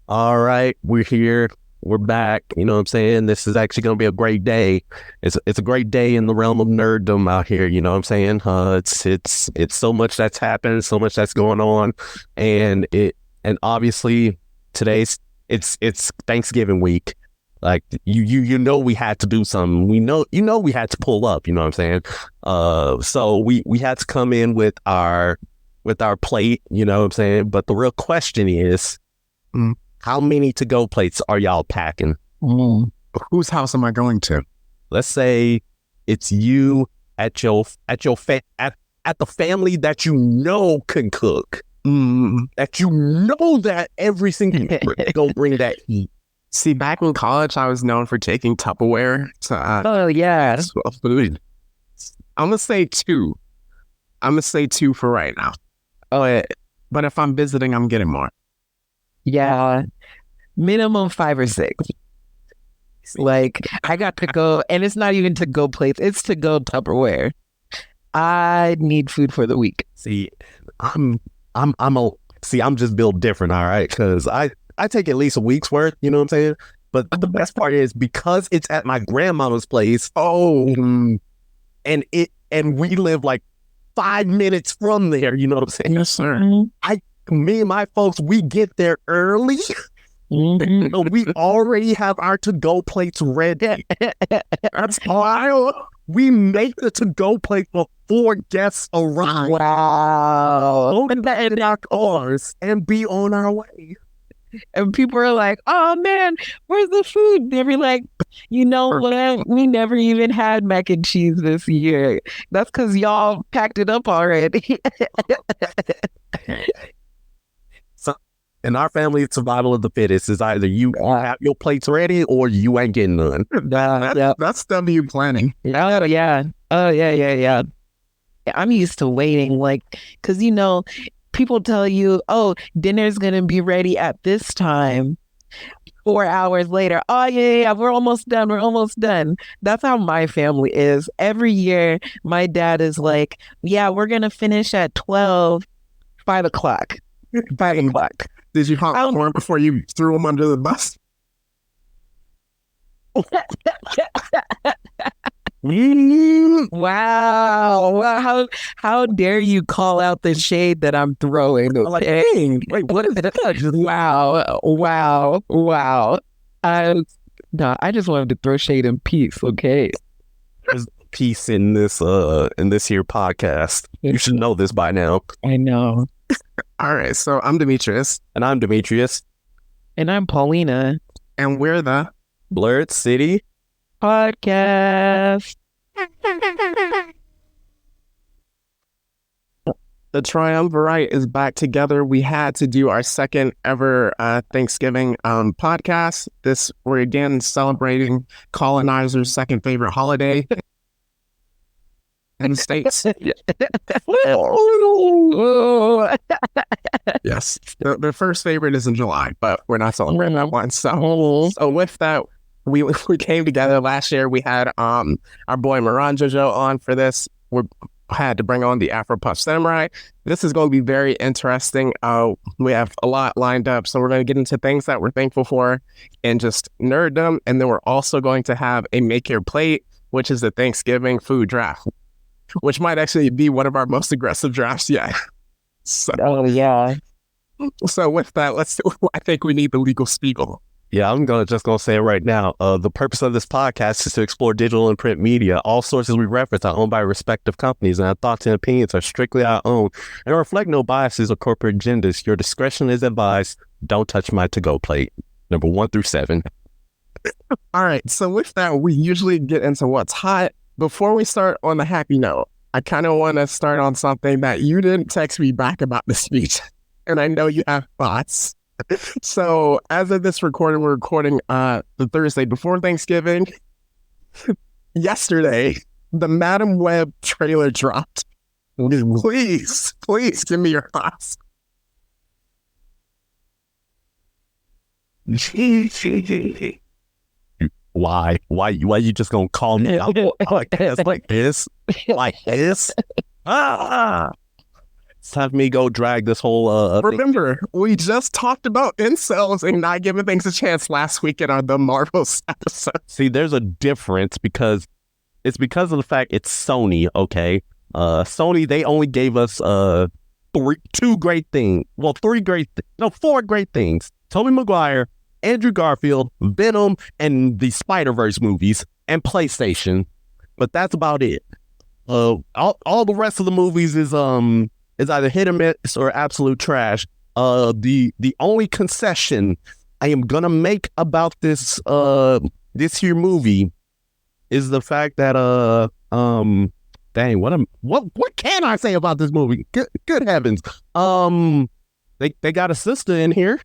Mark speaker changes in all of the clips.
Speaker 1: All right, we're here. We're back. You know what I'm saying? This is actually going to be a great day. It's a great day in the realm of nerddom out here. You know what I'm saying? It's so much that's happened, so much that's going on, and obviously today's it's Thanksgiving week. Like you know we had to do something. We had to pull up. You know what I'm saying? So we had to come in with our plate. You know what I'm saying? But the real question is. How many to-go plates are y'all packing?
Speaker 2: Whose house am I going to?
Speaker 1: Let's say it's you at the family that you know can cook. That you know that every single go bring that heat.
Speaker 2: See, back in college, I was known for taking Tupperware to
Speaker 3: Oh yeah.
Speaker 2: food. I'm gonna say two. I'm gonna say two for right now.
Speaker 3: Oh yeah.
Speaker 2: But if I'm visiting, I'm getting more.
Speaker 3: Yeah. Minimum 5 or 6. Like I got to go, and it's not even to go plates, it's to go Tupperware. I need food for the week.
Speaker 1: See, I'm just built different, all right? Because I take at least a week's worth, you know what I'm saying? But the best part is because it's at my grandmama's place, and we live like 5 minutes from there, you know what I'm saying?
Speaker 2: Yes, sir.
Speaker 1: Me and my folks, we get there early. So we already have our to-go plates ready. That's why we make the to-go plate before guests arrive.
Speaker 3: Wow.
Speaker 1: Open that in our cars and be on our way.
Speaker 3: And people are like, oh man, where's the food? They'll be like, you know what? We never even had mac and cheese this year. That's because y'all packed it up already.
Speaker 1: So, in our family, survival of the fittest is either you have your plates ready or you ain't getting none.
Speaker 2: That's W planning.
Speaker 3: Oh yeah. Oh yeah. I'm used to waiting, like, because people tell you, oh, dinner's gonna be ready at this time. 4 hours later, oh yeah, we're almost done. That's how my family is. Every year, my dad is like, yeah, we're gonna finish at 12, 5 o'clock. 5 o'clock.
Speaker 2: Did you honk horn before you threw him under the bus?
Speaker 3: Wow. How dare you call out the shade that I'm throwing?
Speaker 1: I'm like, hey, wait, what is that?
Speaker 3: Wow. I just wanted to throw shade in peace, okay?
Speaker 1: There's peace in this here podcast. You should know this by now.
Speaker 3: I know.
Speaker 2: All right, so I'm Demetrius.
Speaker 1: And I'm Demetrius.
Speaker 3: And I'm Paulina.
Speaker 2: And we're the
Speaker 1: Blurred City
Speaker 3: Podcast.
Speaker 2: The Triumvirate is back together. We had to do our second ever Thanksgiving podcast. We're again celebrating colonizers' second favorite holiday in the States. Yes. Their first favorite is in July, but we're not celebrating that one. So with that, we came together last year. We had our boy Moran Jojo on for this. We had to bring on the Afro Puff Samurai. This is going to be very interesting. We have a lot lined up, so we're going to get into things that we're thankful for and just nerddom. And then we're also going to have a Make Your Plate, which is the Thanksgiving food draft, which might actually be one of our most aggressive drafts yet.
Speaker 3: Oh yeah.
Speaker 2: So with that, I think we need the legal spiegel.
Speaker 1: Yeah, I'm just gonna say it right now. The purpose of this podcast is to explore digital and print media. All sources we reference are owned by respective companies, and our thoughts and opinions are strictly our own and reflect no biases or corporate agendas. Your discretion is advised. Don't touch my to-go plate. Number 1 through 7.
Speaker 2: All right. So with that, we usually get into what's hot. Before we start on the happy note, I kind of want to start on something that you didn't text me back about the speech, and I know you have thoughts. So as of this recording, we're recording the Thursday before Thanksgiving. Yesterday, the Madam Web trailer dropped. Please give me your thoughts.
Speaker 1: Why you just gonna call me out like this? Ah! have me go drag this whole
Speaker 2: Remember, we just talked about incels and not giving things a chance last week in the Marvels episode.
Speaker 1: See, there's a difference because it's because of the fact it's Sony, okay? Sony, they only gave us four great things. Tobey Maguire, Andrew Garfield, Venom, and the Spider-Verse movies, and PlayStation. But that's about it. All the rest of the movies is either hit or miss or absolute trash. The only concession I am gonna make about this here movie is the fact that dang, what can I say about this movie? Good heavens. They got a sister in here.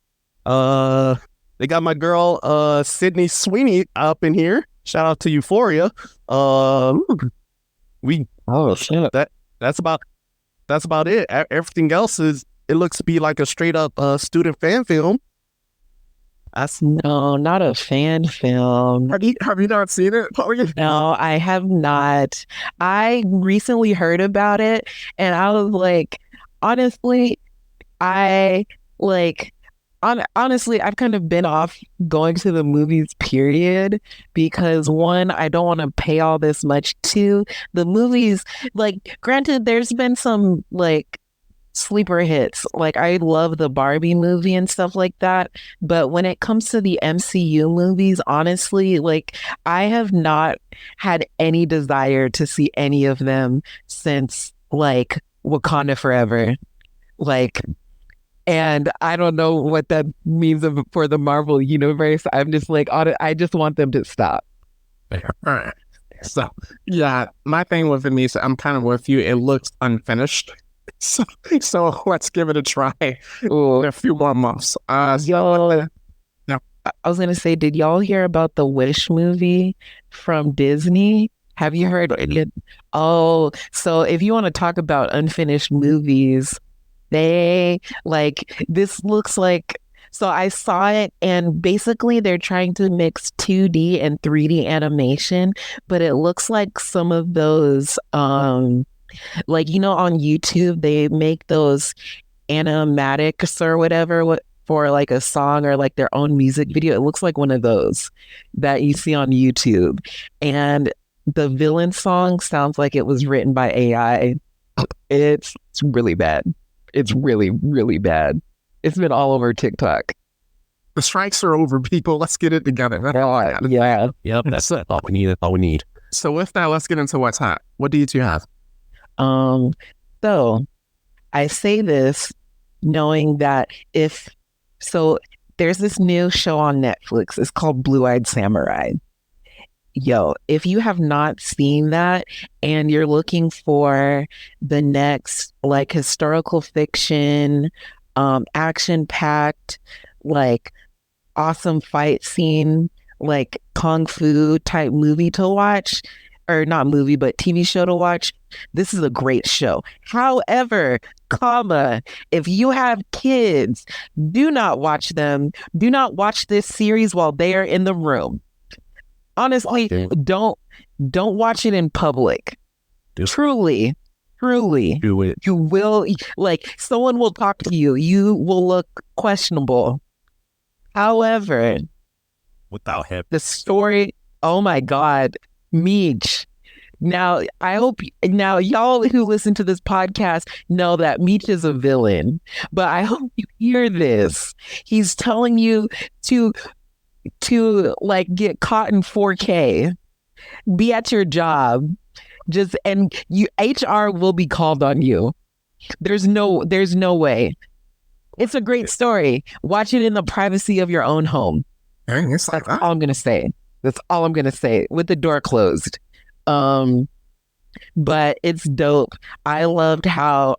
Speaker 1: They got my girl Sydney Sweeney up in here. Shout out to Euphoria. That's about it. Everything else it looks to be like a straight up student fan film.
Speaker 3: No, not a fan film.
Speaker 2: Have you not seen it, Pauline?
Speaker 3: No, I have not. I recently heard about it and I was like, honestly, I've kind of been off going to the movies, period, because one, I don't want to pay all this much. Two, the movies, like, granted, there's been some like sleeper hits. Like, I love the Barbie movie and stuff like that. But when it comes to the MCU movies, honestly, like, I have not had any desire to see any of them since like Wakanda Forever. Like, and I don't know what that means for the Marvel universe. I'm just like, I just want them to stop.
Speaker 2: All right. So, yeah, my thing with Anissa, I'm kind of with you. It looks unfinished. So let's give it a try. Ooh, in a few more months.
Speaker 3: Y'all, no. I was gonna say, did y'all hear about the Wish movie from Disney? Have you heard it? Oh, so if you want to talk about unfinished movies, this looks like, so I saw it and basically they're trying to mix 2D and 3D animation, but it looks like some of those, like, you know, on YouTube, they make those animatics or whatever for like a song or like their own music video. It looks like one of those that you see on YouTube. And the villain song sounds like it was written by AI. It's really bad. It's really, really bad. It's been all over TikTok.
Speaker 2: The strikes are over, people. Let's get it together.
Speaker 3: Yeah.
Speaker 1: Yep, that's all we need. That's all we need.
Speaker 2: So with that, let's get into what's hot. What do you two have?
Speaker 3: So I say this knowing that there's this new show on Netflix. It's called Blue-Eyed Samurai. Yo, if you have not seen that and you're looking for the next like historical fiction, action-packed, like awesome fight scene, like kung fu type movie to watch, or not movie, but TV show to watch, this is a great show. However, if you have kids, do not watch them. Do not watch this series while they are in the room. Honestly, don't watch it in public. Truly do it. You will, like, someone will talk to you. You will look questionable. However,
Speaker 1: without him,
Speaker 3: the story, oh my God, Meech. Now, I hope y'all who listen to this podcast know that Meech is a villain, but I hope you hear this. He's telling you to like get caught in 4K, be at your job, and HR will be called on you. There's no way. It's a great story. Watch it in the privacy of your own home.
Speaker 2: That's
Speaker 3: all I'm gonna say. That's all I'm gonna say with the door closed. But it's dope. I loved how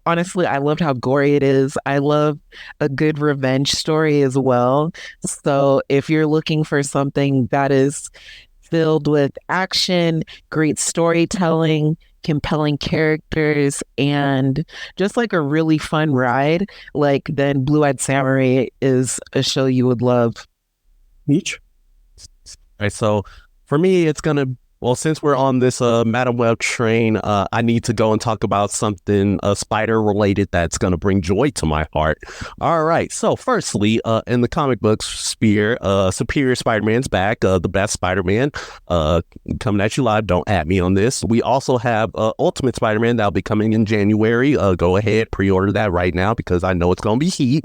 Speaker 3: gory it is. I love a good revenge story as well. So if you're looking for something that is filled with action, great storytelling, compelling characters, and just like a really fun ride, like, then Blue-Eyed Samurai is a show you would love.
Speaker 2: Meech?
Speaker 1: All right, so for me, it's gonna Well, since we're on this Madam Web train, I need to go and talk about something spider related that's going to bring joy to my heart. All right. So, firstly, in the comic books sphere, Superior Spider-Man's back. The best Spider-Man coming at you live. Don't at me on this. We also have Ultimate Spider-Man that'll be coming in January. Go ahead, pre-order that right now because I know it's going to be heat.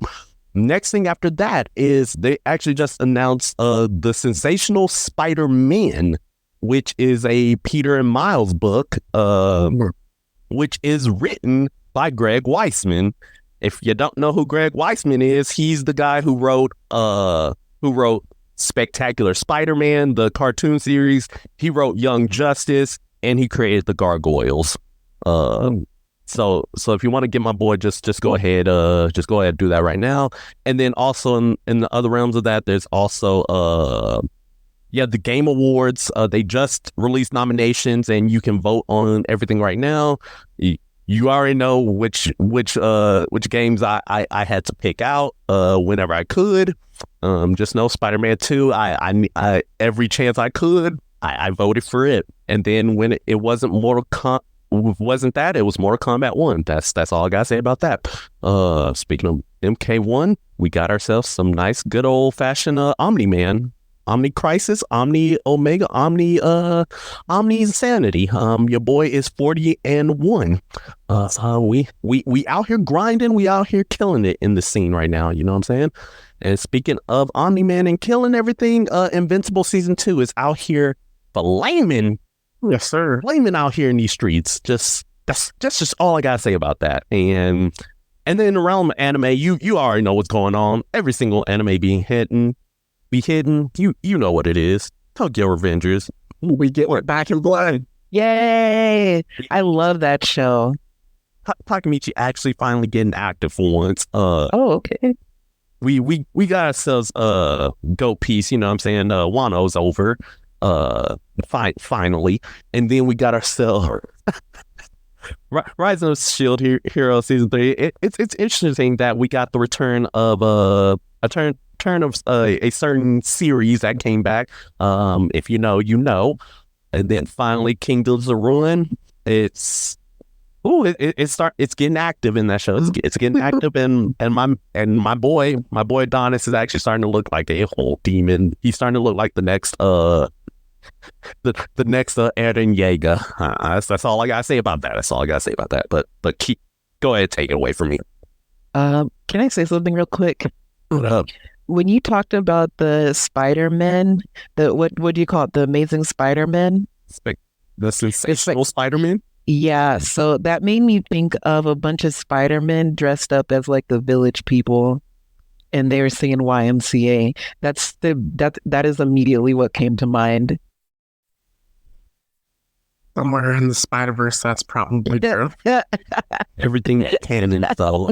Speaker 1: Next thing after that is they actually just announced the Sensational Spider-Man, which is a Peter and Miles book, which is written by Greg Weisman. If you don't know who Greg Weisman is, he's the guy who wrote Spectacular Spider-Man, the cartoon series. He wrote Young Justice, and he created the Gargoyles. So if you want to get my boy, just go ahead, and do that right now. And then also in the other realms of that, there's also the Game Awards. They just released nominations, and you can vote on everything right now. You already know which games I had to pick out whenever I could. Just know Spider-Man 2. I every chance I could, I voted for it. And then when it wasn't it was Mortal Kombat 1. That's all I gotta say about that. Speaking of MK1, we got ourselves some nice good old fashioned Omni-Man. Omni Crisis, Omni Omega, Omni Insanity. Your boy is 40-1. We out here grinding, we out here killing it in the scene right now. You know what I'm saying? And speaking of Omni-Man and killing everything, Invincible Season 2 is out here flaming.
Speaker 2: Yes, sir.
Speaker 1: Flaming out here in these streets. That's just all I gotta say about that. And then in the realm of anime, you already know what's going on. Every single anime be hidden. You know what it is. Tokyo Revengers.
Speaker 2: We get back in blood.
Speaker 3: Yay! I love that show.
Speaker 1: Takemichi actually finally getting active for once.
Speaker 3: Okay.
Speaker 1: We got ourselves Go Piece, you know what I'm saying? Wano's over. Finally. And then we got ourselves Rise of Shield Hero Season 3. It's interesting that we got the return of a certain series that came back. If you know, you know. And then finally Kingdoms of Ruin. It's getting active in that show. It's getting active, and my boy Adonis is actually starting to look like a whole demon. He's starting to look like the next the next Eren Yeager. That's all I gotta say about that. But go ahead, take it away from me.
Speaker 3: Can I say something real quick?
Speaker 1: What up?
Speaker 3: When you talked about the Spider-Man, what do you call it? The Amazing Spider-Man?
Speaker 1: The Sensational Spider-Man?
Speaker 3: Yeah, so that made me think of a bunch of Spider-Men dressed up as like the Village People, and they were singing YMCA. That is immediately what came to mind.
Speaker 2: Somewhere in the Spider-Verse, that's probably true.
Speaker 1: Everything canon, so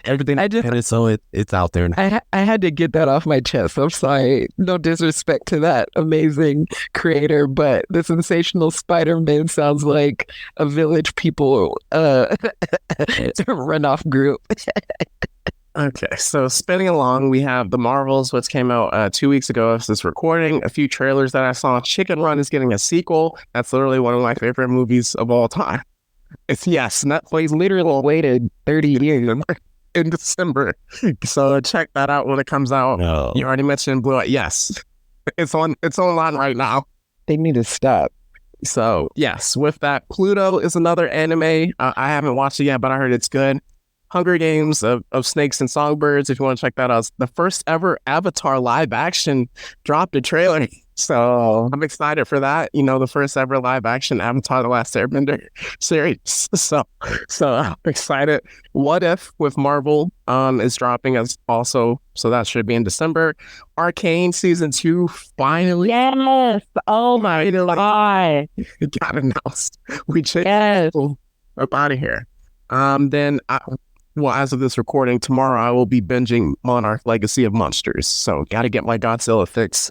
Speaker 1: everything canon, so it's out there now.
Speaker 3: I had to get that off my chest. I'm sorry, no disrespect to that amazing creator, but the Sensational Spider-Man sounds like a Village People runoff group.
Speaker 2: Okay, so spinning along, we have The Marvels, which came out 2 weeks ago of this recording. A few trailers that I saw. Chicken Run is getting a sequel. That's literally one of my favorite movies of all time. Netflix literally waited 30 years in December. So check that out when it comes out.
Speaker 1: No.
Speaker 2: You already mentioned Blue Eye. Yes, it's online right now.
Speaker 3: They need to stop.
Speaker 2: So yes, with that, Pluto is another anime. I haven't watched it yet, but I heard it's good. Hunger Games of Snakes and Songbirds, if you want to check that out. The first ever Avatar live action dropped a trailer. So I'm excited for that. You know, the first ever live action Avatar: The Last Airbender series. So I'm excited. What If with Marvel is dropping as also. So that should be in December. Arcane Season 2 finally.
Speaker 3: Yes. Oh my God.
Speaker 2: It got announced. We just
Speaker 3: Yes.
Speaker 2: up out of here. As of this recording, tomorrow I will be binging Monarch Legacy of Monsters. So got to get my Godzilla fix.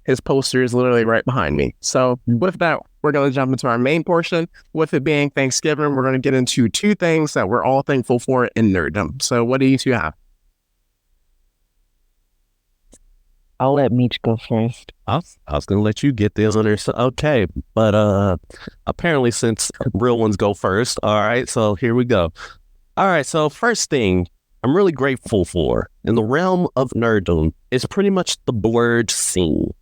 Speaker 2: His poster is literally right behind me. So with that, we're going to jump into our main portion. With it being Thanksgiving, we're going to get into two things that we're all thankful for in Nerdom. So what do you two have?
Speaker 3: I'll let Meech go first.
Speaker 1: I was gonna let you get this on there. So, okay, but apparently since real ones go first, all right. So here we go. All right. So first thing I'm really grateful for in the realm of nerddom is pretty much the blurred scene.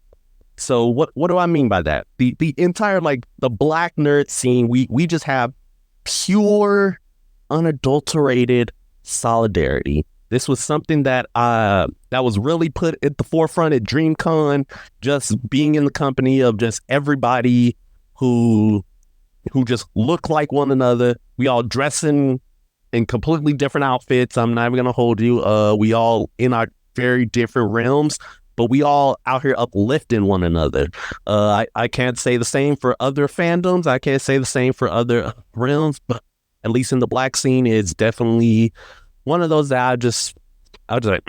Speaker 1: So what do I mean by that? The entire like the black nerd scene. We just have pure, unadulterated solidarity. This was something that that was really put at the forefront at DreamCon, just being in the company of just everybody who just look like one another. We all dressing in completely different outfits. I'm not even gonna hold you. We all in our very different realms, but we all out here uplifting one another. I can't say the same for other fandoms. I can't say the same for other realms, but at least in the black scene, it's definitely one of those that I was just like,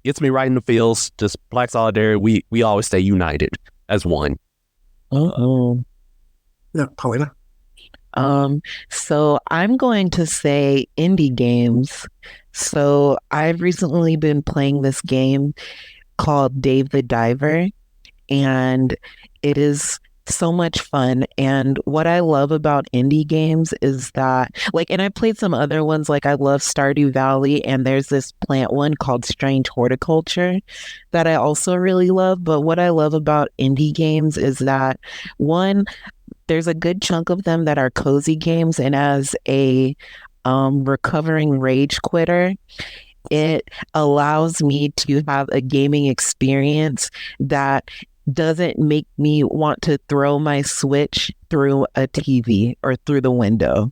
Speaker 1: gets me right in the feels. Just black solidarity. We always stay united as one.
Speaker 2: Yeah, Paulina.
Speaker 3: So I'm going to say indie games. So I've recently been playing this game called Dave the Diver, and it is so much fun. And what I love about indie games is that, like, and I played some other ones, like I love Stardew Valley, and there's this plant one called Strange Horticulture that I also really love. But what I love about indie games is that, one, there's a good chunk of them that are cozy games, and as a recovering rage quitter, it allows me to have a gaming experience that doesn't make me want to throw my Switch through a TV or through the window.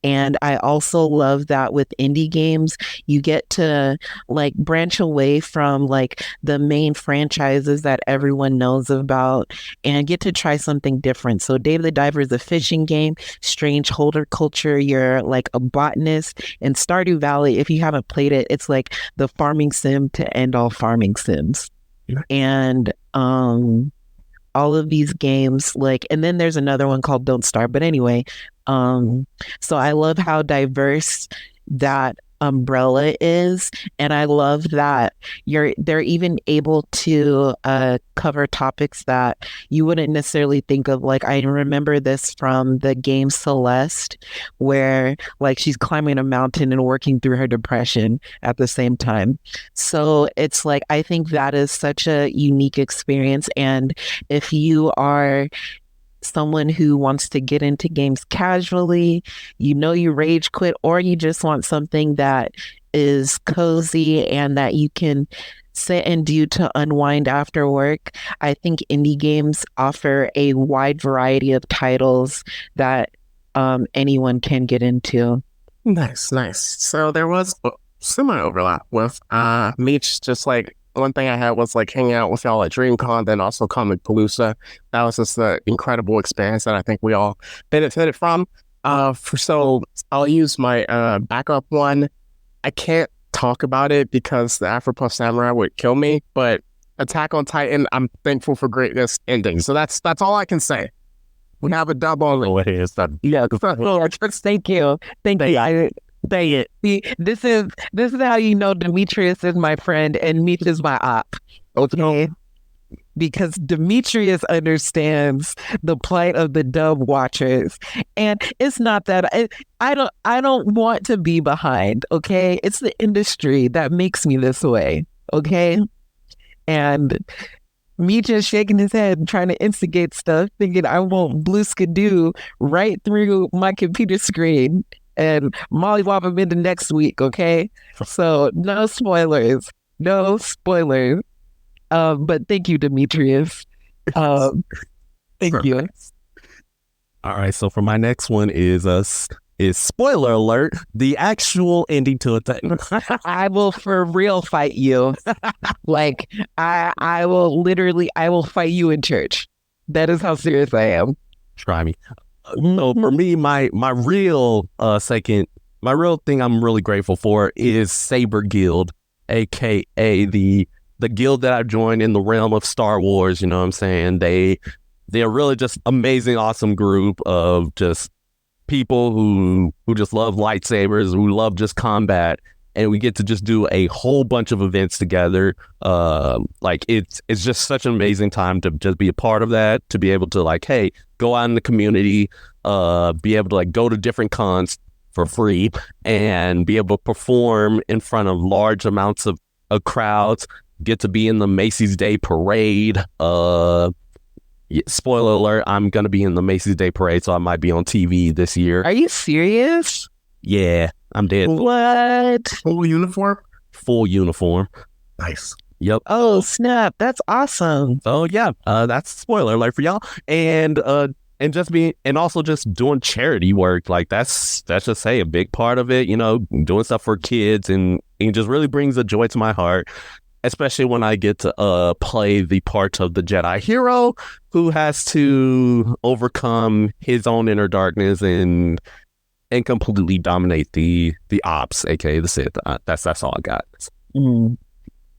Speaker 3: And I also love that with indie games, you get to like branch away from like the main franchises that everyone knows about and get to try something different. So Dave the Diver is a fishing game. Strange Horticulture, you're like a botanist. And Stardew Valley, if you haven't played it, it's like the farming sim to end all farming sims. Yeah. And all of these games, like, and then there's another one called Don't Starve. But anyway, so I love how diverse that umbrella is, and I love that they're even able to cover topics that you wouldn't necessarily think of. Like, I remember this from the game Celeste, where like she's climbing a mountain and working through her depression at the same time. So it's like, I think that is such a unique experience. And if you are someone who wants to get into games casually, you rage quit, or you just want something that is cozy and that you can sit and do to unwind after work, I think indie games offer a wide variety of titles that anyone can get into.
Speaker 2: Nice. So there was similar overlap with Meech, just like one thing I had was like hanging out with y'all at DreamCon, then also Comic Palooza. That was just an incredible experience that I think we all benefited from. So I'll use my backup one. I can't talk about it because the Afro Puff Samurai would kill me, but Attack on Titan, I'm thankful for greatness ending. So that's all I can say. We have a dub on it.
Speaker 1: Oh, it is that.
Speaker 3: Yeah, thank you. Dang it. See, this is how you know Demetrius is my friend and Meech is my op. Okay? Because Demetrius understands the plight of the dub watchers. And it's not that I don't want to be behind, okay? It's the industry that makes me this way, okay? And Meech is shaking his head and trying to instigate stuff, thinking I want blue skidoo right through my computer screen and mollywop him into next week, okay? So no spoilers. But thank you, Demetrius. Thank you.
Speaker 1: All right, so for my next one is spoiler alert, the actual ending to Attack.
Speaker 3: I will for real fight you. Like I will fight you in church. That is how serious I am.
Speaker 1: Try me. No, for me, my real thing I'm really grateful for is Saber Guild, aka the guild that I joined in the realm of Star Wars. You know what I'm saying? They're really just amazing, awesome group of just people who just love lightsabers, who love just combat, and we get to just do a whole bunch of events together. Like it's just such an amazing time to just be a part of that, to be able to like, hey, go out in the community, be able to like go to different cons for free and be able to perform in front of large amounts of crowds, get to be in the Macy's Day Parade. Spoiler alert, I'm going to be in the Macy's Day Parade, so I might be on TV this year.
Speaker 3: Are you serious?
Speaker 1: Yeah, I'm dead.
Speaker 3: What?
Speaker 2: Full uniform?
Speaker 1: Full uniform.
Speaker 2: Nice.
Speaker 1: Yep.
Speaker 3: Oh, snap. That's awesome.
Speaker 1: So yeah, that's a spoiler alert for y'all. And also just doing charity work. Like that's just a big part of it, you know, doing stuff for kids, and it just really brings a joy to my heart, especially when I get to play the part of the Jedi hero who has to overcome his own inner darkness and completely dominate the ops, aka the Sith. That's all I got.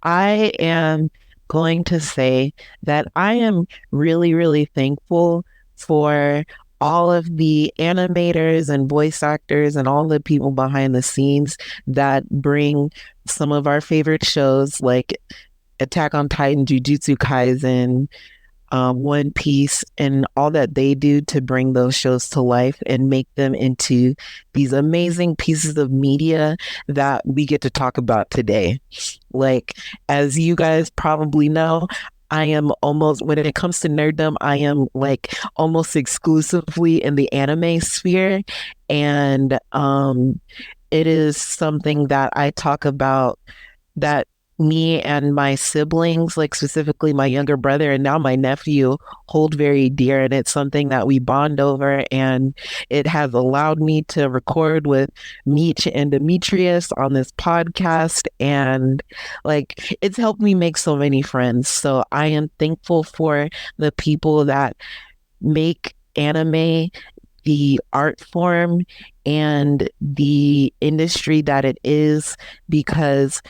Speaker 3: I am going to say that I am really, really thankful for all of the animators and voice actors and all the people behind the scenes that bring some of our favorite shows like Attack on Titan, Jujutsu Kaisen, One Piece, and all that they do to bring those shows to life and make them into these amazing pieces of media that we get to talk about today. Like, as you guys probably know, I am almost, when it comes to nerddom, I am like almost exclusively in the anime sphere. And it is something that I talk about that me and my siblings, like specifically my younger brother and now my nephew, hold very dear. And it's something that we bond over. And it has allowed me to record with Meech and Demetrius on this podcast. And like, it's helped me make so many friends. So I am thankful for the people that make anime the art form and the industry that it is, because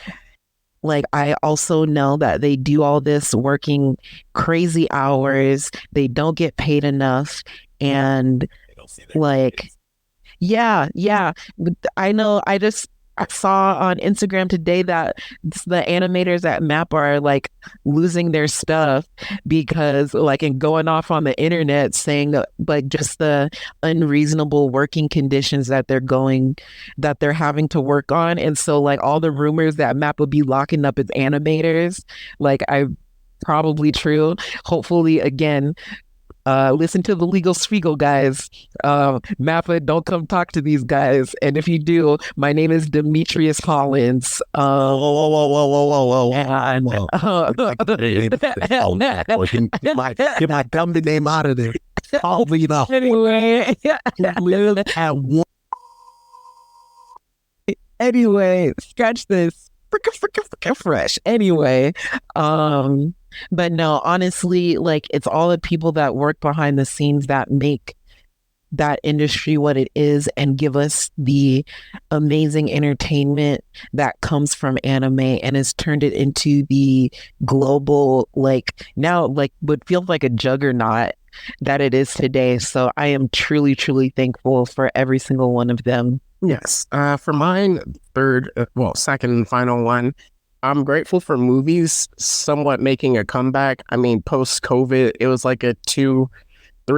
Speaker 3: like, I also know that they do all this working crazy hours. They don't get paid enough. And like, yeah. I know. I saw on Instagram today that the animators at MAP are like losing their stuff because like, and going off on the internet saying like just the unreasonable working conditions that they're having to work on. And so like all the rumors that MAP would be locking up its animators, like probably true. Hopefully, again, listen to the Legal Spiegel guys. Mappa, don't come talk to these guys. And if you do, my name is Demetrius Hollins.
Speaker 2: Whoa.
Speaker 3: And,
Speaker 2: Get my dumb name out of there. I'll be the
Speaker 3: anyway, scratch this. Freaking fresh. Anyway, but no, honestly, like it's all the people that work behind the scenes that make that industry what it is and give us the amazing entertainment that comes from anime and has turned it into the global, like now, like what feels like a juggernaut that it is today. So I am truly, truly thankful for every single one of them.
Speaker 2: Yes. For mine, second and final one, I'm grateful for movies somewhat making a comeback. I mean, post-COVID, it was like a 2-3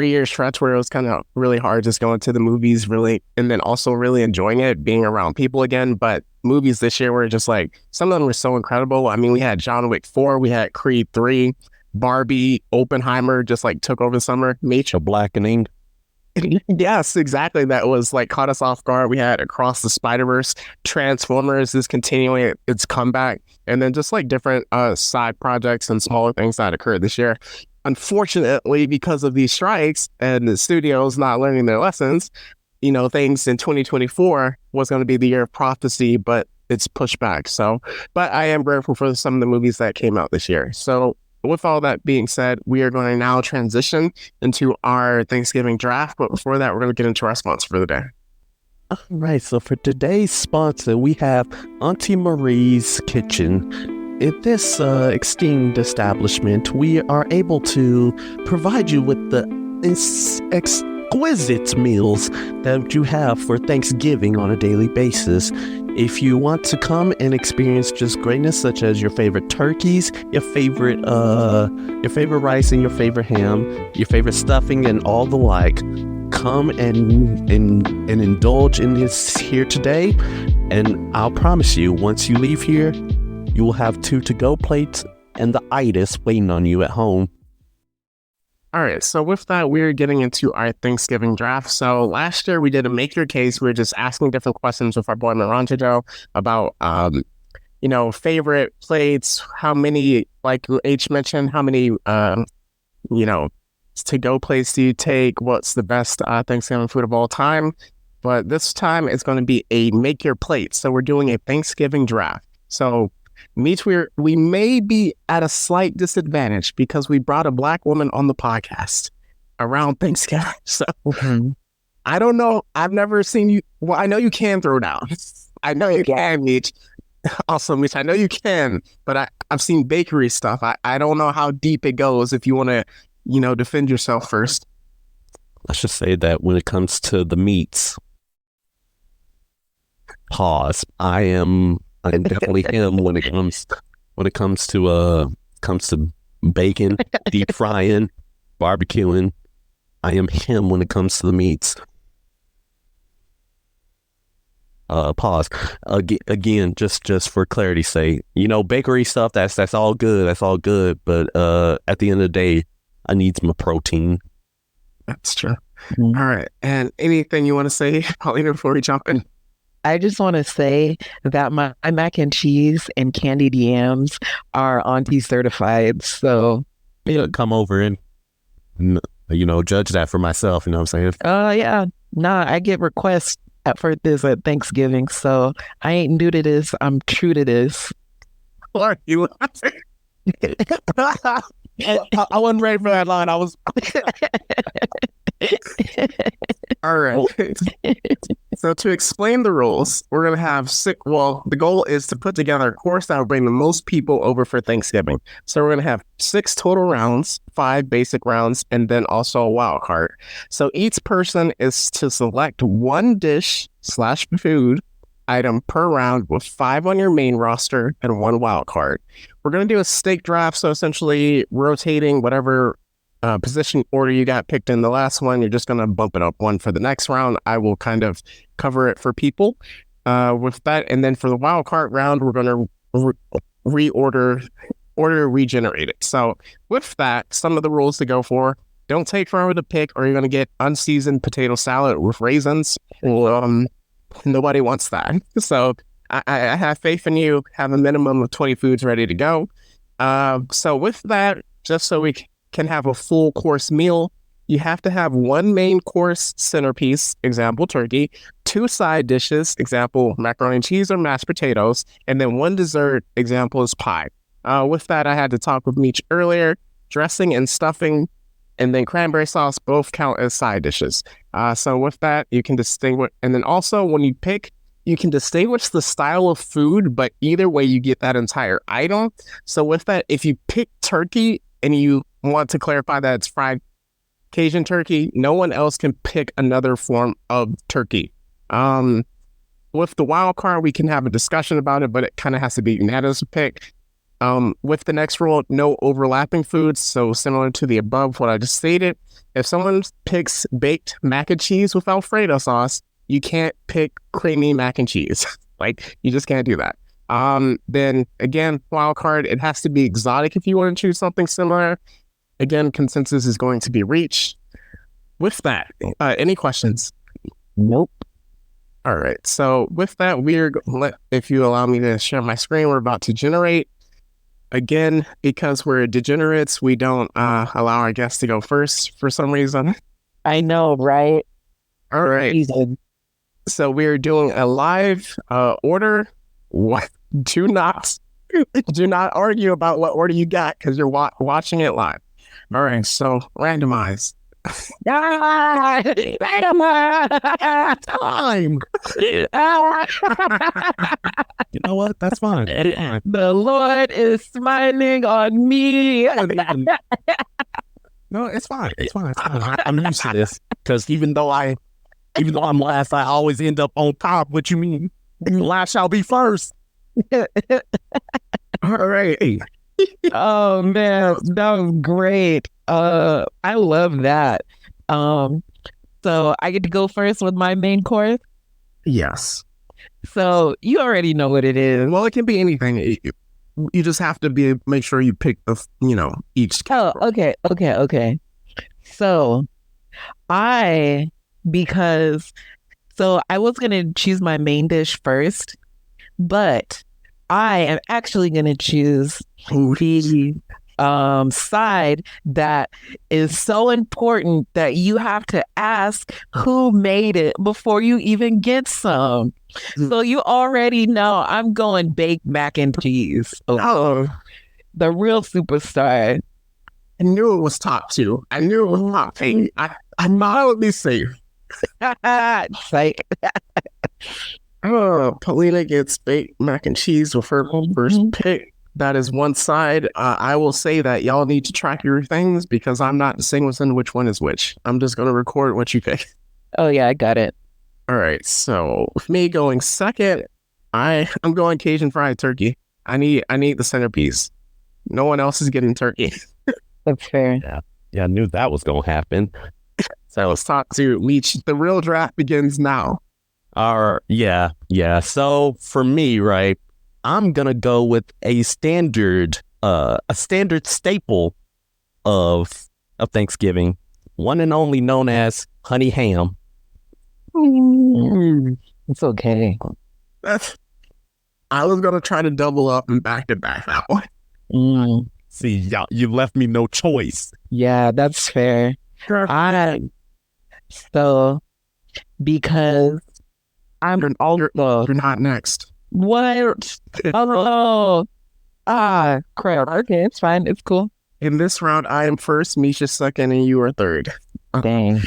Speaker 2: year stretch where it was kind of really hard just going to the movies, really, and then also really enjoying it, being around people again. But movies this year were just like, some of them were so incredible. I mean, we had John Wick 4, we had Creed 3, Barbie, Oppenheimer just like took over the summer.
Speaker 1: A Blackening.
Speaker 2: Yes, exactly. That was like caught us off guard. We had Across the Spider-Verse, Transformers is continuing its comeback, and then just like different side projects and smaller things that occurred this year. Unfortunately, because of these strikes and the studios not learning their lessons, you know, things in 2024 was going to be the year of prophecy, but it's pushed back. So, but I am grateful for some of the movies that came out this year. So with all that being said, we are going to now transition into our Thanksgiving draft. But before that, we're going to get into our sponsor for the day.
Speaker 1: All right. So for today's sponsor, we have Auntie Marie's Kitchen. In this esteemed establishment, we are able to provide you with the exquisite meals that you have for Thanksgiving on a daily basis. if you want to come and experience just greatness, such as your favorite turkeys, your favorite rice and your favorite ham, your favorite stuffing and all the like, come and indulge in this here today. And I'll promise you, once you leave here, you will have 2 to-go plates and the itis waiting on you at home.
Speaker 2: All right, so with that, we're getting into our Thanksgiving draft. So last year we did a make your case. We were just asking different questions with our boy Miranjo about, favorite plates, how many, like H mentioned, how many, to-go plates do you take? What's the best Thanksgiving food of all time? But this time it's going to be a make your plate. So we're doing a Thanksgiving draft. So Meech, we may be at a slight disadvantage because we brought a Black woman on the podcast around Thanksgiving. So I don't know. I've never seen you. Well, I know you can throw down. I know you can, Meech. Also, Meech, I know you can, but I've seen bakery stuff. I don't know how deep it goes if you want to, defend yourself first.
Speaker 1: Let's just say that when it comes to the meats, pause. I am definitely him when it comes to bacon, deep frying, barbecuing. I am him when it comes to the meats. Pause. Again, just for clarity's sake, bakery stuff, that's all good. That's all good. But at the end of the day, I need my protein.
Speaker 2: That's true. All right. And anything you want to say, Paulina, before we jump in?
Speaker 3: I just want to say that my mac and cheese and candied yams are auntie certified. So
Speaker 1: come over and judge that for myself. You know what I'm saying?
Speaker 3: Yeah. Nah, I get requests for this at Thanksgiving, so I ain't new to this. I'm true to this.
Speaker 2: Are you? I wasn't ready for that line. I was. All right. So to explain the rules, we're going to have the goal is to put together a course that will bring the most people over for Thanksgiving. So we're going to have 6 total rounds, 5 basic rounds, and then also a wild card. So each person is to select one dish/food item per round with 5 on your main roster and 1 wild card. We're going to do a steak draft. So essentially rotating whatever position order you got picked in the last one, you're just going to bump it up 1 for the next round. I will kind of cover it for people with that. And then for the wild card round, we're going to regenerate it. So with that, some of the rules to go for: don't take forever to pick, or you're going to get unseasoned potato salad with raisins. Nobody wants that. So I have faith in you. Have a minimum of 20 foods ready to go. So with that, just so we can have a full course meal, you have to have 1 main course centerpiece, example turkey, 2 side dishes, example macaroni and cheese or mashed potatoes, and then 1 dessert, example is pie. With that, I had to talk with Meech earlier. Dressing and stuffing and then cranberry sauce both count as side dishes. So with that, you can distinguish. And then also when you pick, you can distinguish the style of food, but either way you get that entire item. So with that, if you pick turkey and you want to clarify that it's fried Cajun turkey, no one else can pick another form of turkey. With the wild card, we can have a discussion about it, but it kind of has to be unanimous pick. With the next rule, no overlapping foods. So similar to the above, what I just stated, if someone picks baked mac and cheese with Alfredo sauce, you can't pick creamy mac and cheese. Like, you just can't do that. Then again, wild card, it has to be exotic if you want to choose something similar. Again, consensus is going to be reached. With that, any questions?
Speaker 3: Nope.
Speaker 2: All right. So with that, if you allow me to share my screen, we're about to generate. Again, because we're degenerates, we don't allow our guests to go first for some reason.
Speaker 3: I know, right?
Speaker 2: All right.
Speaker 3: Reason.
Speaker 2: So we're doing a live order. What? Do not argue about what order you got because you're watching it live. All right. So randomize. Time.
Speaker 1: You know what? That's fine.
Speaker 3: The Lord is smiling on me.
Speaker 1: No, it's fine. It's fine. I'm used to this because even though I'm last, I always end up on top. What you mean? Last shall be first.
Speaker 2: All right.
Speaker 3: Oh man, that was great. I love that. So I get to go first with my main course.
Speaker 2: Yes.
Speaker 3: So you already know what it is.
Speaker 2: Well, it can be anything. You just have to make sure you pick each.
Speaker 3: Oh, okay. So because I was gonna choose my main dish first, but I am actually gonna choose the side that is so important that you have to ask who made it before you even get some. So you already know I'm going baked mac and cheese.
Speaker 2: Oh,
Speaker 3: The real superstar.
Speaker 2: I knew it was top 2. I knew it was top 8. I'm mildly safe.
Speaker 3: Psych.
Speaker 2: Oh, Paulina gets baked mac and cheese with her first pick. That is one side. I will say that y'all need to track your things because I'm not distinguishing which one is which. I'm just going to record what you pick.
Speaker 3: Oh yeah, I got it.
Speaker 2: All right. So with me going second, I'm going Cajun fried turkey. I need the centerpiece. No one else is getting turkey.
Speaker 3: That's fair.
Speaker 1: Yeah, I knew that was gonna happen.
Speaker 2: So let's talk to Meech. The real draft begins now.
Speaker 1: Yeah. So for me, right, I'm gonna go with a standard staple of Thanksgiving, one and only known as honey ham.
Speaker 3: It's okay.
Speaker 2: I was gonna try to double up and back to back that one.
Speaker 1: See, y'all, you left me no choice.
Speaker 3: Yeah, that's fair. Because I'm
Speaker 2: You're not next.
Speaker 3: what? Oh, crap. Okay, it's fine. It's cool.
Speaker 2: In this round, I am first, Misha second, and you are third.
Speaker 3: Dang.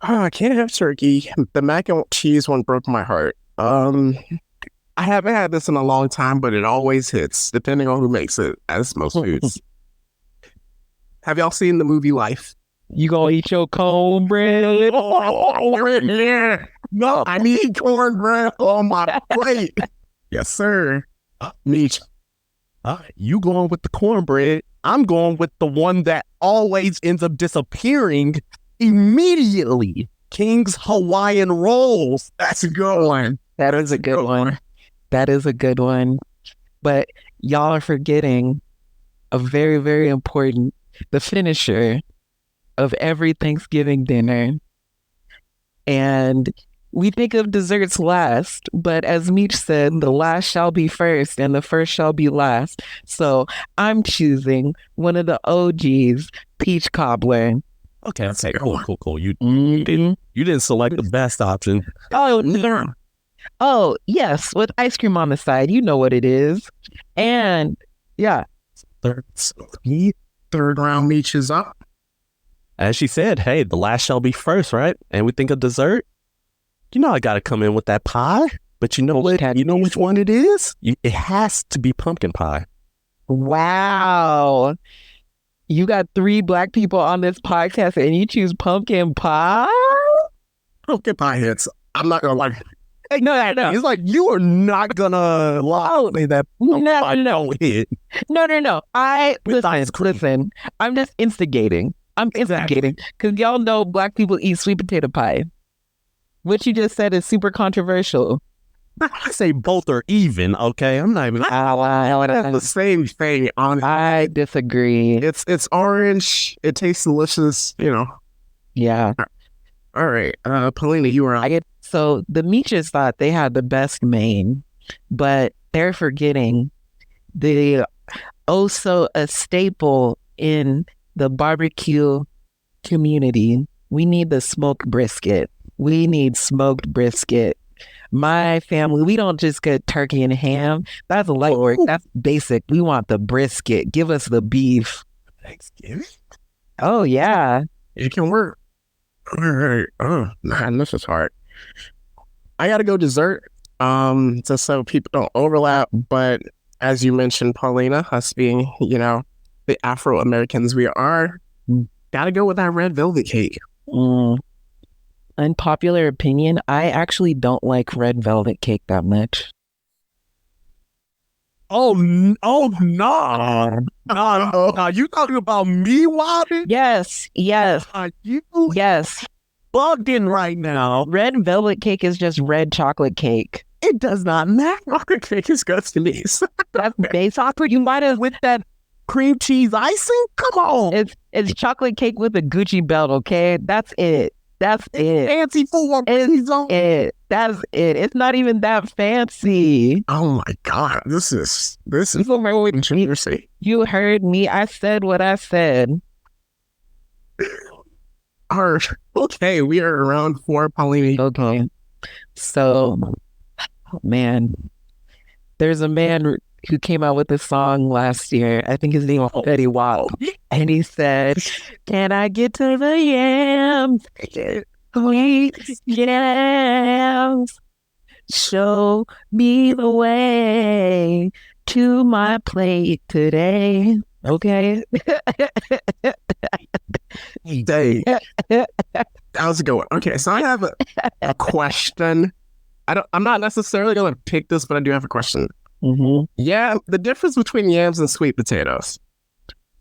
Speaker 2: I can't have turkey. The mac and cheese one broke my heart. I haven't had this in a long time, but it always hits, depending on who makes it, as most foods. Have y'all seen the movie Life?
Speaker 3: You gonna eat your cornbread?
Speaker 2: No, I need cornbread on my plate. Yes, sir. Meech.
Speaker 1: You going with the cornbread? I'm going with the one that always ends up disappearing immediately. King's Hawaiian rolls.
Speaker 2: That's a good one.
Speaker 3: That is a good one. That is a good one. But y'all are forgetting a very, very important, the finisher of every Thanksgiving dinner. And we think of desserts last, but as Meech said, the last shall be first and the first shall be last. So I'm choosing one of the OGs, peach cobbler.
Speaker 1: Okay, cool. You didn't select the best option.
Speaker 3: Oh, no. Oh, yes, with ice cream on the side. You know what it is. And yeah.
Speaker 2: Third round Meech is up.
Speaker 1: As she said, hey, the last shall be first, right? And we think of dessert. You know I got to come in with that pie. But you know what? You know which one it is? It has to be pumpkin pie.
Speaker 3: Wow. You got 3 Black people on this podcast and you choose pumpkin pie?
Speaker 2: Pumpkin pie hits. I'm not going to lie.
Speaker 3: No.
Speaker 1: It's like, you are not going to lie that
Speaker 3: No.
Speaker 1: don't hit.
Speaker 3: No. Listen, I'm just instigating. I'm instigating because y'all know Black people eat sweet potato pie. What you just said is super controversial.
Speaker 1: I say both are even, okay? I'm not even...
Speaker 2: That's the same thing, honestly.
Speaker 3: I disagree.
Speaker 2: It's orange. It tastes delicious,
Speaker 3: Yeah.
Speaker 2: All right. Paulina, you were on.
Speaker 3: So the Meeches thought they had the best main, but they're forgetting the also a staple in the barbecue community. We need the smoked brisket. We need smoked brisket. My family, we don't just get turkey and ham. That's light work. That's basic. We want the brisket. Give us the beef.
Speaker 2: Thanksgiving?
Speaker 3: Oh, yeah.
Speaker 2: It can work. All right. Oh, man, this is hard. I got to go dessert, just so people don't overlap. But as you mentioned, Paulina, us being, the Afro-Americans we are, got to go with that red velvet cake.
Speaker 3: Unpopular opinion, I actually don't like red velvet cake that much.
Speaker 1: Oh, no, no. You talking about me, Wobby?
Speaker 3: Yes, yes,
Speaker 1: Are you
Speaker 3: yes.
Speaker 1: bugging right now?
Speaker 3: Red velvet cake is just red chocolate cake.
Speaker 1: It does not matter. Chocolate cake is good to me.
Speaker 3: That's base chocolate. You might have
Speaker 1: With that cream cheese icing? Come on.
Speaker 3: it's chocolate cake with a Gucci belt, okay? That's it. That's it.
Speaker 1: Fancy for
Speaker 3: It's it. That's it. It's not even that fancy.
Speaker 2: Oh my God, this is interesting.
Speaker 3: You heard me. I said what I said.
Speaker 2: Okay, we are around 4, Paulini.
Speaker 3: Okay. So, man, there's a man who came out with this song last year. I think his name was Eddie Wop. And he said, "Can I get to the yams? Sweet yams. Show me the way to my plate today." Okay.
Speaker 2: Dang. That was a good one. Okay, so I have a question. I'm not necessarily gonna pick this, but I do have a question.
Speaker 3: Mm-hmm.
Speaker 2: Yeah, the difference between yams and sweet potatoes.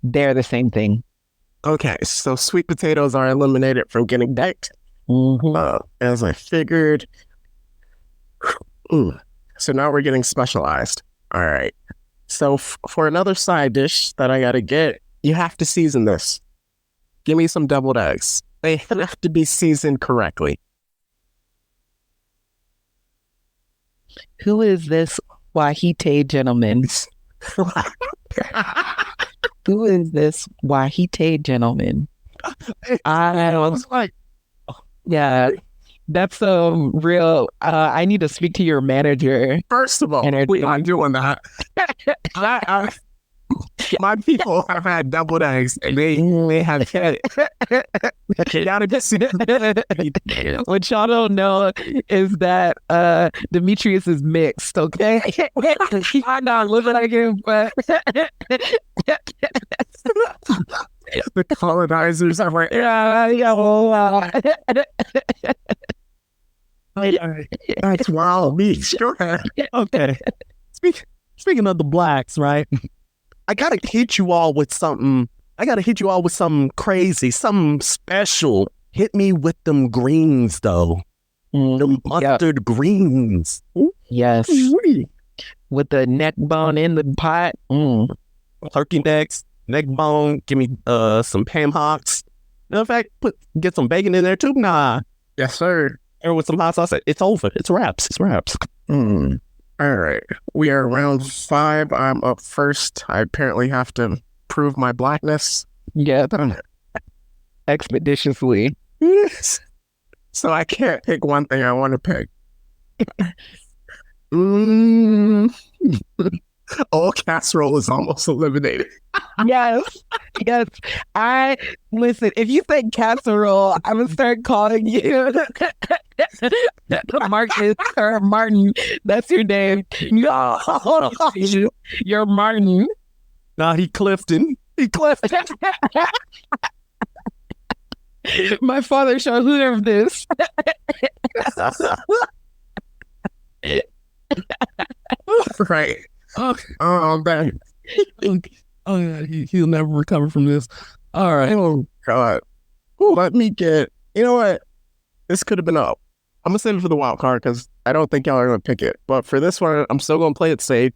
Speaker 3: They're the same thing.
Speaker 2: Okay, so sweet potatoes are eliminated from getting baked.
Speaker 3: Mm-hmm.
Speaker 2: As I figured. So now we're getting specialized. All right. So for another side dish that I gotta get, you have to season this. Give me some deviled eggs. They have to be seasoned correctly.
Speaker 3: Who is this Wahite gentleman? Who is this Wahite gentleman? I was
Speaker 2: like,
Speaker 3: yeah, that's real. I need to speak to your manager.
Speaker 2: first of all, we're not doing that. My people have had deviled eggs, and they have had it.
Speaker 3: What y'all don't know is that Demetrius is mixed, okay? I'm not living again, but
Speaker 2: The colonizers are like, that's wild beast. Go ahead.
Speaker 1: Okay. Speaking of the blacks, right? I gotta hit you all with something. Crazy, something special. Hit me with them greens, though. Them mustard greens.
Speaker 3: Yes. With the neck bone in the pot.
Speaker 1: Turkey necks, neck bone. Give me some ham hocks. In fact, get some bacon in there too. Nah.
Speaker 2: Yes, sir.
Speaker 1: Or with some hot sauce. It's over. It's wraps.
Speaker 2: All right. We are round 5. I'm up first. I apparently have to prove my blackness.
Speaker 3: Yeah. Expeditiously.
Speaker 2: So I can't pick one thing I want to pick. All casserole is almost eliminated.
Speaker 3: Yes. Listen, if you say casserole, I'm gonna start calling you Marcus or Martin. That's your name. You're Martin.
Speaker 1: Nah, he Clifton.
Speaker 3: My father shall hear this.
Speaker 2: Right.
Speaker 1: Okay.
Speaker 2: Oh, man.
Speaker 1: Oh yeah, he'll never recover from this. All right.
Speaker 2: Oh, God. Let me get... You know what? This could have been up. I'm going to save it for the wild card because I don't think y'all are going to pick it. But for this one, I'm still going to play it safe.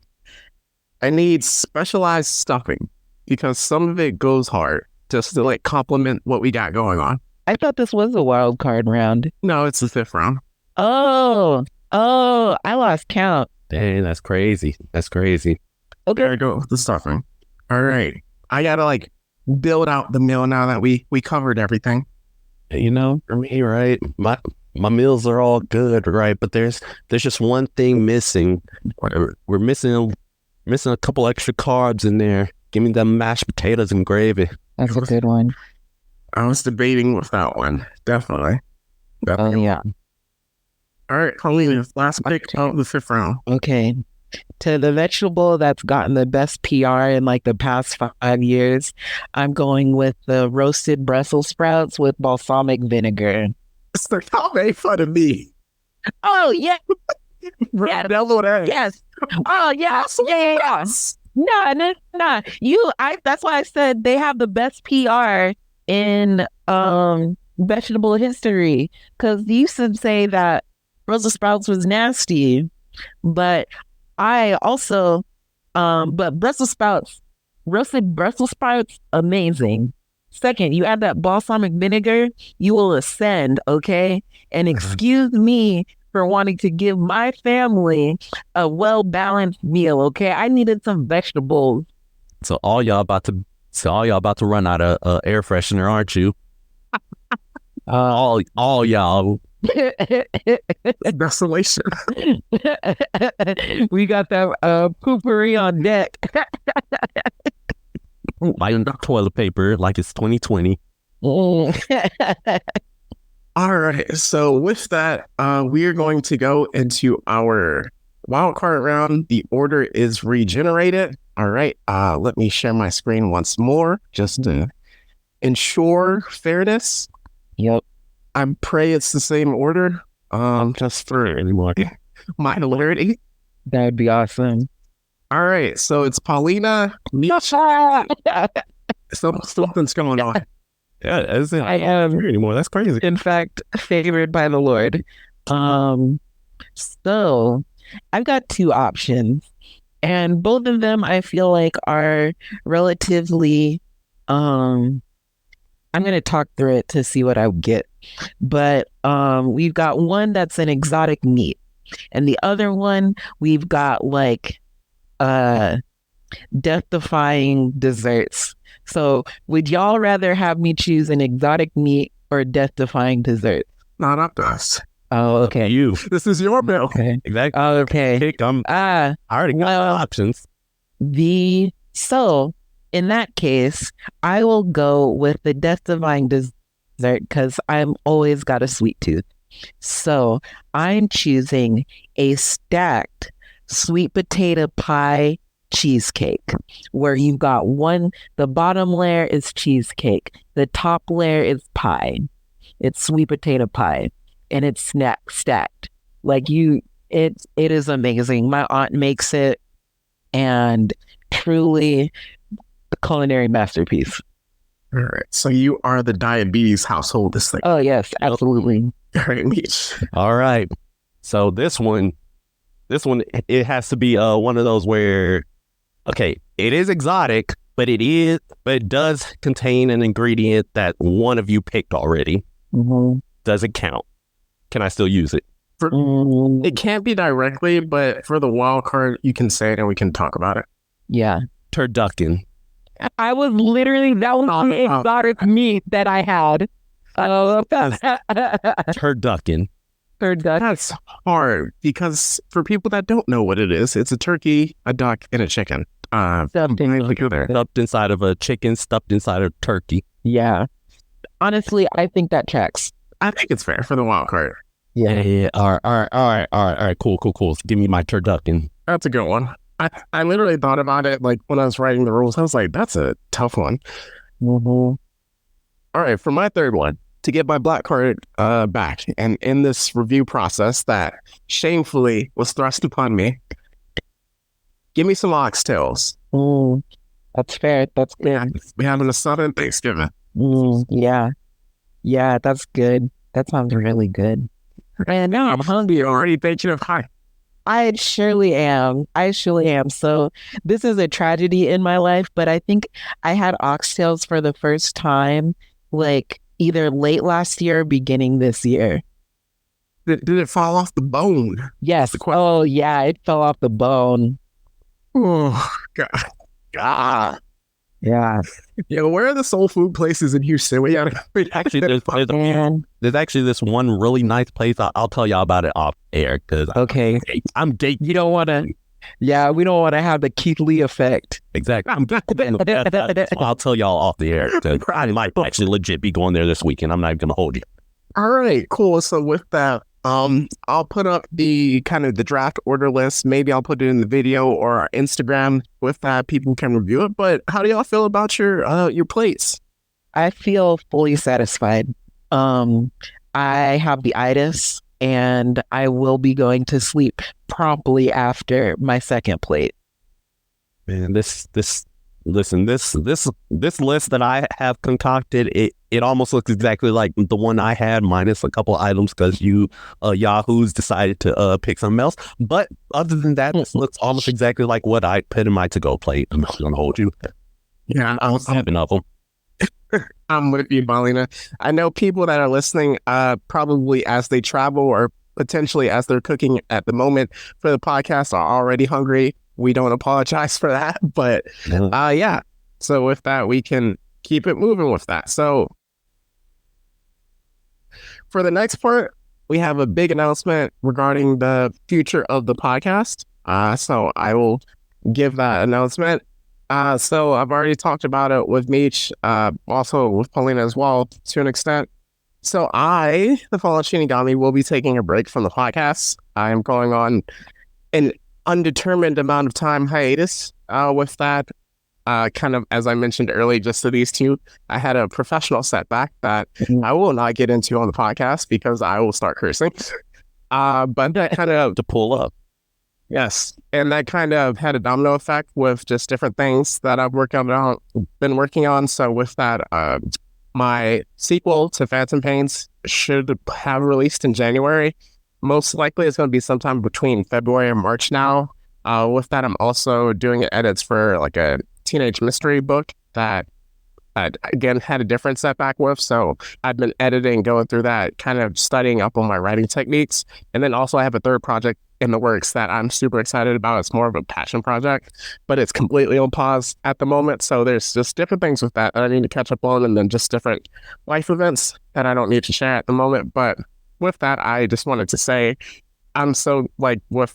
Speaker 2: I need specialized stuffing because some of it goes hard just to like complement what we got going on.
Speaker 3: I thought this was a wild card round.
Speaker 2: No, it's the 5th round.
Speaker 3: Oh, I lost count.
Speaker 1: Dang, that's crazy.
Speaker 3: Okay.
Speaker 2: There I go with the stuffing. All right. I got to like build out the meal now that we covered everything.
Speaker 1: You know, for me, right? My meals are all good, right? But there's just one thing missing. We're missing a couple extra carbs in there. Give me them mashed potatoes and gravy.
Speaker 3: That's a good one.
Speaker 2: I was debating with that one. Definitely.
Speaker 3: Oh, yeah.
Speaker 2: All right, Colleen, last pick of the 5th round.
Speaker 3: Okay. To the vegetable that's gotten the best PR in like the past 5 years, I'm going with the roasted Brussels sprouts with balsamic vinegar.
Speaker 2: So y'all made fun of me.
Speaker 3: Oh yeah,
Speaker 2: Yes. Deviled eggs.
Speaker 3: yes. Oh yes, yeah. No. That's why I said they have the best PR in vegetable history. Because you used to say that Brussels sprouts was nasty, but I also but roasted Brussels sprouts, amazing. Second, you add that balsamic vinegar, you will ascend, okay? And excuse me for wanting to give my family a well-balanced meal, okay? I needed some vegetables.
Speaker 1: So all y'all about to run out of air freshener, aren't you? All y'all.
Speaker 2: Desolation.
Speaker 3: We got that poopery on deck.
Speaker 1: Lighting the toilet paper like it's 2020.
Speaker 2: All right. So with that, we are going to go into our wild card round. The order is regenerated. All right. Let me share my screen once more just to ensure fairness.
Speaker 3: Yep.
Speaker 2: I pray it's the same order. Just for modularity.
Speaker 3: That would be awesome.
Speaker 2: All right. So it's Paulina. Miasha. Something's going on.
Speaker 1: Yeah,
Speaker 3: I am
Speaker 1: here anymore. That's crazy.
Speaker 3: in fact favored by the Lord. So I've got two options, and both of them I feel like are relatively I'm gonna talk through it to see what I get. But we've got one that's an exotic meat, and the other one we've got like death-defying desserts. So would y'all rather have me choose an exotic meat or death-defying dessert?
Speaker 2: Not up to us.
Speaker 3: Oh, okay.
Speaker 1: You.
Speaker 2: This is your bill.
Speaker 3: Okay.
Speaker 1: Exactly.
Speaker 3: Okay.
Speaker 1: Pick, I already got options.
Speaker 3: So in that case, I will go with the death-defying dessert because I'm always got a sweet tooth. So I'm choosing a stacked sweet potato pie cheesecake, where you've got the bottom layer is cheesecake, the top layer is pie. It's sweet potato pie, and it's stacked. It is amazing. My aunt makes it, and truly a culinary masterpiece.
Speaker 2: All right. So you are the diabetes household. This thing.
Speaker 3: Oh yes, absolutely.
Speaker 2: All
Speaker 1: right. So this one, it has to be one of those where, okay, it is exotic, but it does contain an ingredient that one of you picked already.
Speaker 3: Mm-hmm.
Speaker 1: Does it count? Can I still use it?
Speaker 2: It can't be directly, but for the wild card, you can say it and we can talk about it.
Speaker 3: Yeah.
Speaker 1: Turducken.
Speaker 3: That was the exotic meat that I had.
Speaker 1: Turducken.
Speaker 2: That's hard because for people that don't know what it is, it's a turkey, a duck, and a chicken.
Speaker 3: Stuffed
Speaker 1: inside of a chicken, stuffed inside of turkey.
Speaker 3: Yeah. Honestly, I think that checks.
Speaker 2: I think it's fair for the wild card.
Speaker 1: Yeah. All right. Cool. Give me my turducken.
Speaker 2: That's a good one. I literally thought about it like when I was writing the rules. I was like, that's a tough one.
Speaker 3: Mm-hmm.
Speaker 2: All right, for my third one, to get my black card back, and in this review process that shamefully was thrust upon me, give me some oxtails.
Speaker 3: That's fair. That's good.
Speaker 2: Yeah, we having a Southern Thanksgiving.
Speaker 3: Yeah, that's good. That sounds really good.
Speaker 2: And now I'm hungry already thinking of pie.
Speaker 3: I surely am. So this is a tragedy in my life, but I think I had oxtails for the first time, like either late last year or beginning this year.
Speaker 2: Did it fall off the bone?
Speaker 3: Yes. Oh, yeah. It fell off the bone.
Speaker 2: Oh, God.
Speaker 3: Yeah.
Speaker 2: Yeah, where are the soul food places in Houston?
Speaker 1: There's actually this one really nice place. I'll tell y'all about it off air because
Speaker 3: okay,
Speaker 1: I'm dating.
Speaker 3: You don't want to. Yeah, we don't want to have the Keith Lee effect.
Speaker 1: Exactly. I'll tell y'all off the air. I might actually legit be going there this weekend. I'm not even gonna hold you.
Speaker 2: All right, cool. So with that, I'll put up the kind of the draft order list. Maybe I'll put it in the video or our Instagram. With that, people can review it. But how do y'all feel about your plates?
Speaker 3: I feel fully satisfied. I have the itis and I will be going to sleep promptly after my second plate.
Speaker 1: Man, this listen, this list that I have concocted, it almost looks exactly like the one I had, minus a couple items because you Yahoos decided to pick something else. But other than that, this looks almost exactly like what I put in my to-go plate. I'm not gonna hold you.
Speaker 2: Yeah,
Speaker 1: I was having of them.
Speaker 2: I'm with you, Paulina. I know people that are listening, probably as they travel or potentially as they're cooking at the moment for the podcast, are already hungry. We don't apologize for that, but yeah. So with that, we can keep it moving with that. So for the next part, we have a big announcement regarding the future of the podcast. So I will give that announcement. So I've already talked about it with Meech, also with Paulina as well, to an extent. So I, the Fallen Shinigami, will be taking a break from the podcast. I am going on an undetermined amount of time hiatus with that. Kind of, as I mentioned earlier, just to these two, I had a professional setback that I will not get into on the podcast because I will start cursing. But that kind of
Speaker 1: To pull up.
Speaker 2: Yes, and that kind of had a domino effect with just different things that I've been working on. So with that, my sequel to Phantom Pains should have released in January. Most likely, it's going to be sometime between February and March now. With that, I'm also doing edits for like a teenage mystery book that I, again, had a different setback with. So I've been editing, going through that, kind of studying up on my writing techniques. And then also I have a third project in the works that I'm super excited about. It's more of a passion project, but it's completely on pause at the moment. So there's just different things with that I need to catch up on, and then just different life events that I don't need to share at the moment. But with that, I just wanted to say, I'm so, like, with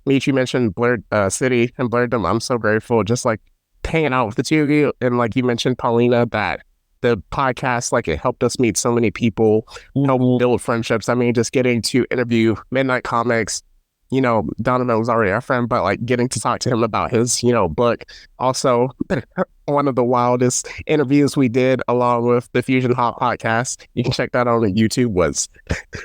Speaker 2: Michi mentioned Blurred City and Blurredom, I'm so grateful just like hanging out with the two of you. And like you mentioned, Paulina, that the podcast, like, it helped us meet so many people, help build friendships. I mean, just getting to interview Midnight Comics, Donovan was already our friend, but like getting to talk to him about his, book. Also, one of the wildest interviews we did along with the Fusion Hop podcast, you can check that out on YouTube, was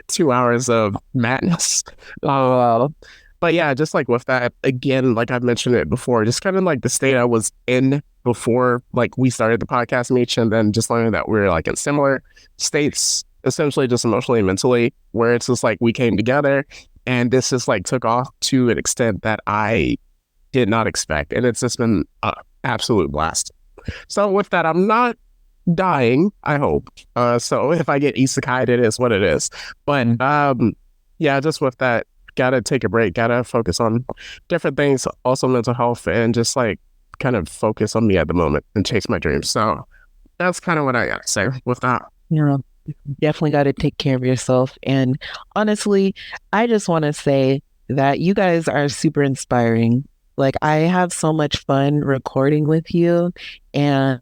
Speaker 2: 2 hours of madness. But yeah, just like with that, again, like I've mentioned it before, just kind of like the state I was in before, like, we started the podcast, Meech, and then just learning that we're like in similar states, essentially just emotionally and mentally, where it's just like we came together. And this just like took off to an extent that I did not expect. And it's just been an absolute blast. So with that, I'm not dying, I hope. So if I get isekai'd, it is what it is. But yeah, just with that, gotta take a break, gotta focus on different things, also mental health, and just like kind of focus on me at the moment and chase my dreams. So that's kind of what I gotta say with that.
Speaker 3: Yeah. Definitely got to take care of yourself. And honestly, I just want to say that you guys are super inspiring. Like, I have so much fun recording with you and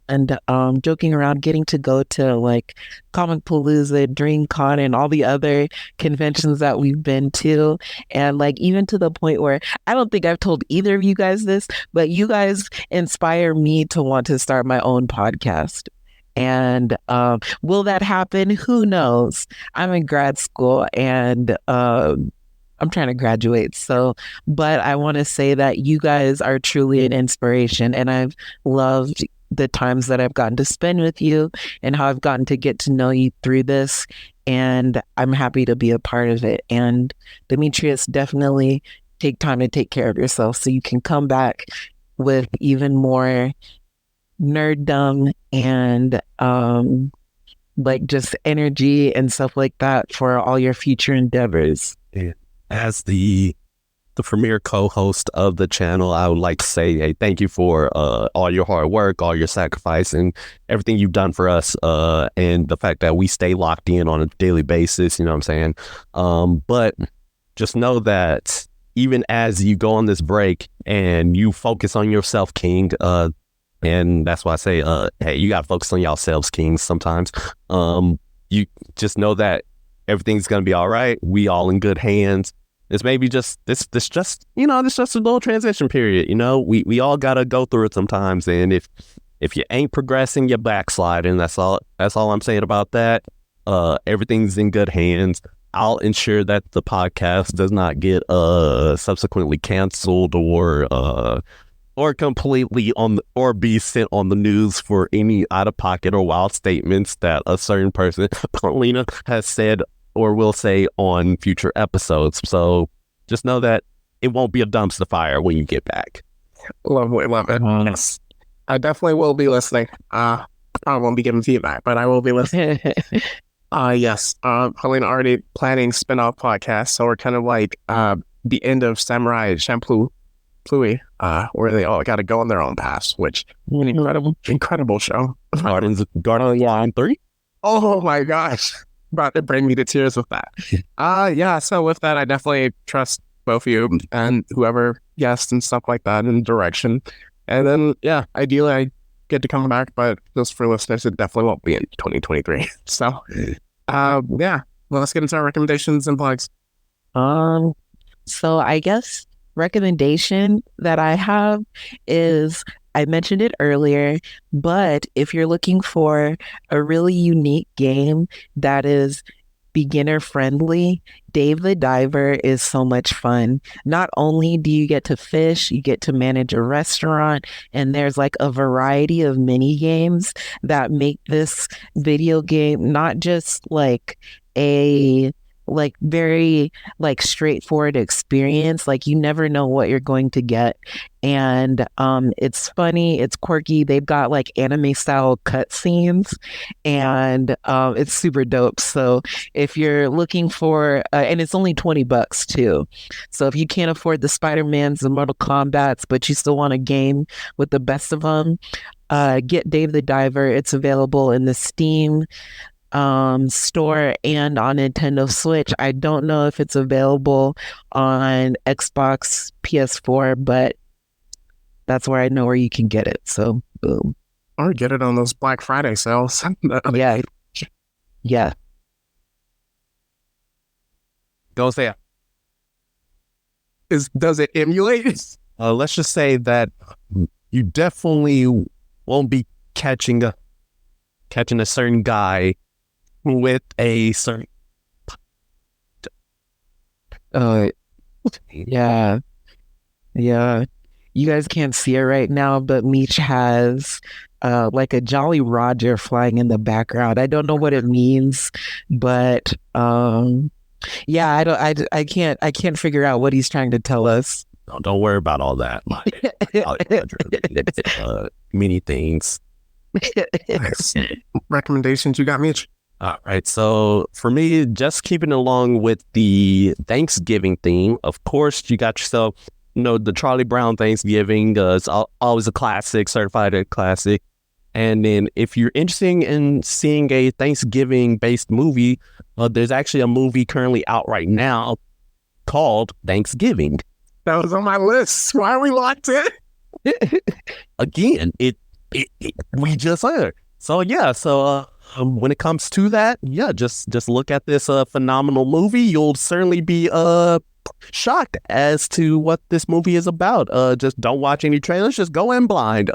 Speaker 3: joking around, getting to go to like Comic Palooza, DreamCon, and all the other conventions that we've been to. And like, even to the point where I don't think I've told either of you guys this, but you guys inspire me to want to start my own podcast. And will that happen? Who knows? I'm in grad school and I'm trying to graduate. So, but I want to say that you guys are truly an inspiration. And I've loved the times that I've gotten to spend with you and how I've gotten to get to know you through this. And I'm happy to be a part of it. And Demetrius, definitely take time to take care of yourself so you can come back with even more nerddom and like just energy and stuff like that for all your future endeavors.
Speaker 1: Yeah. As the premier co-host of the channel, I would like to say, hey, thank you for all your hard work, all your sacrifice, and everything you've done for us, and the fact that we stay locked in on a daily basis. You know what I'm saying? But just know that even as you go on this break and you focus on yourself, King, and that's why I say, hey, you got to focus on yourselves, kings, sometimes. You just know that everything's going to be all right. We all in good hands. It's maybe just, this just a little transition period. We all got to go through it sometimes. And if you ain't progressing, you're backsliding. That's all I'm saying about that. everything's in good hands. I'll ensure that the podcast does not get subsequently canceled or completely or be sent on the news for any out of pocket or wild statements that a certain person, Paulina, has said or will say on future episodes. So just know that it won't be a dumpster fire when you get back.
Speaker 2: Love it. Yes. I definitely will be listening. I won't be giving feedback, but I will be listening. Yes. Helena already planning spin-off podcasts, so we're kind of like the end of Samurai Champloo, where they all got to go on their own paths, which an incredible show.
Speaker 1: Guardians of Line 3?
Speaker 2: Oh my gosh. About to bring me to tears with that. Yeah, so with that, I definitely trust both of you and whoever guests and stuff like that in direction. And then, yeah, ideally I get to come back, but just for listeners, it definitely won't be in 2023. So, yeah, well, let's get into our recommendations and plugs.
Speaker 3: So I guess recommendation that I have is, I mentioned it earlier, but if you're looking for a really unique game that is beginner friendly, Dave the Diver is so much fun. Not only do you get to fish, you get to manage a restaurant, and there's like a variety of mini games that make this video game not just like a very straightforward experience. Like, you never know what you're going to get, and it's funny, it's quirky. They've got like anime style cutscenes, and it's super dope. So if you're looking for and it's only $20 too, so if you can't afford the Spider-Mans and Mortal Kombats but you still want a game with the best of them, get Dave the Diver. It's available in the Steam store and on Nintendo Switch. I don't know if it's available on Xbox, PS4, but that's where I know where you can get it. So boom.
Speaker 2: Or get it on those Black Friday sales.
Speaker 3: Yeah.
Speaker 1: Go say it.
Speaker 2: Does it emulate?
Speaker 1: Let's just say that you definitely won't be catching a certain guy with a certain
Speaker 3: yeah. You guys can't see it right now, but Meech has like a Jolly Roger flying in the background. I don't know what it means, but yeah, I can't figure out what he's trying to tell us.
Speaker 1: No, don't worry about all that. Many things.
Speaker 2: Recommendations you got, Mitch?
Speaker 1: All right, so for me, just keeping along with the Thanksgiving theme, of course, you got yourself, the Charlie Brown Thanksgiving. It's always a classic, certified a classic. And then if you're interested in seeing a Thanksgiving-based movie, there's actually a movie currently out right now called Thanksgiving.
Speaker 2: That was on my list. Why are we locked in?
Speaker 1: Again, we just heard. So yeah, when it comes to that, yeah, just look at this phenomenal movie. You'll certainly be shocked as to what this movie is about. Just don't watch any trailers. Just go in blind.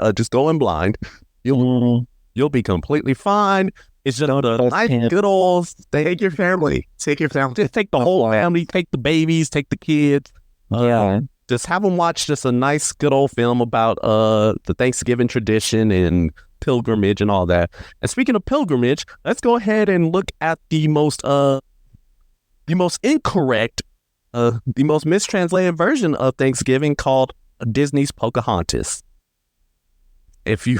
Speaker 1: You'll be completely fine. It's just a nice, good old.
Speaker 2: Take your family. Just
Speaker 1: take the whole family. Take the babies. Take the kids.
Speaker 3: Yeah.
Speaker 1: Just have them watch just a nice, good old film about the Thanksgiving tradition and pilgrimage and all that. And speaking of pilgrimage, let's go ahead and look at the most incorrect, the most mistranslated version of Thanksgiving, called Disney's Pocahontas. If you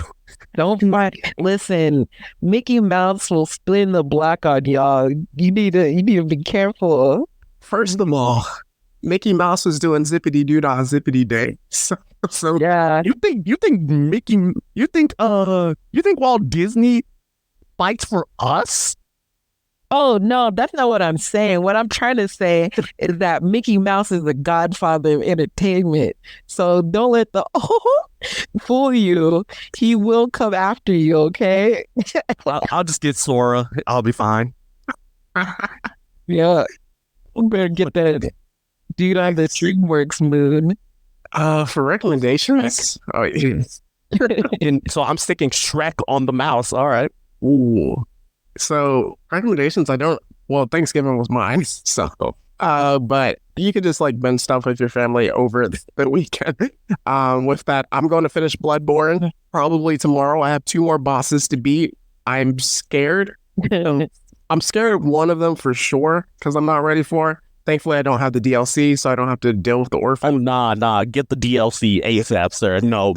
Speaker 3: don't mind, listen, Mickey Mouse will spin the block on y'all. You need to be careful.
Speaker 2: First of all, Mickey Mouse was doing zippity doo dah zippity day. So
Speaker 3: yeah.
Speaker 1: You think Walt Disney fights for us?
Speaker 3: Oh no, that's not what I'm saying. What I'm trying to say is that Mickey Mouse is the godfather of entertainment. So don't let the fool you. He will come after you, okay?
Speaker 1: Well, I'll just get Sora. I'll be fine.
Speaker 3: Yeah. We better get that dude on the DreamWorks moon.
Speaker 2: For recommendations? Oh, yes.
Speaker 1: And so I'm sticking Shrek on the mouse. All right. Ooh.
Speaker 2: So recommendations, Thanksgiving was mine. So, but you could just like binge stuff with your family over the weekend. With that, I'm going to finish Bloodborne probably tomorrow. I have 2 more bosses to beat. I'm scared. I'm scared of one of them for sure because I'm not ready for. Thankfully, I don't have the DLC, so I don't have to deal with the orphan.
Speaker 1: Oh, nah, get the DLC ASAP, sir. No.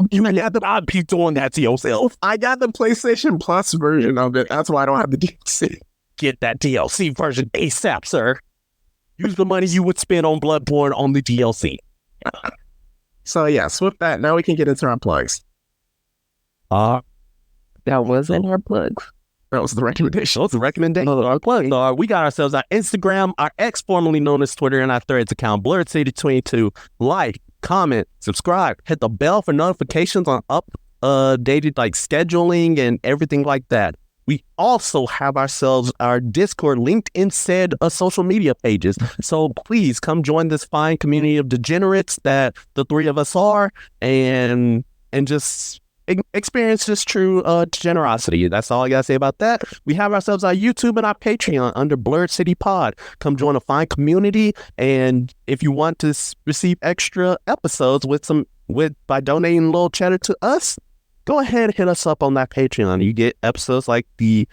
Speaker 1: You have to be doing that to yourself.
Speaker 2: I got the PlayStation Plus version of it. That's why I don't have the DLC.
Speaker 1: Get that DLC version ASAP, sir. Use the money you would spend on Bloodborne on the DLC.
Speaker 2: So yes, with that, now we can get into our plugs.
Speaker 3: That wasn't our plugs.
Speaker 2: That was the recommendation.
Speaker 1: Those are recommendations. Our plugs. We got ourselves our Instagram, our X, formerly known as Twitter, and our Threads account, Blurred City 22. Like, comment, subscribe, hit the bell for notifications on updated like scheduling and everything like that. We also have ourselves our Discord linked in said social media pages. So please come join this fine community of degenerates that the 3 of us are, and just experience this true generosity. That's all I gotta say about that. We have ourselves our YouTube and our Patreon under Blurred City Pod. Come join a fine community, and if you want to receive extra episodes by donating a little cheddar to us, go ahead and hit us up on that Patreon. You get episodes like the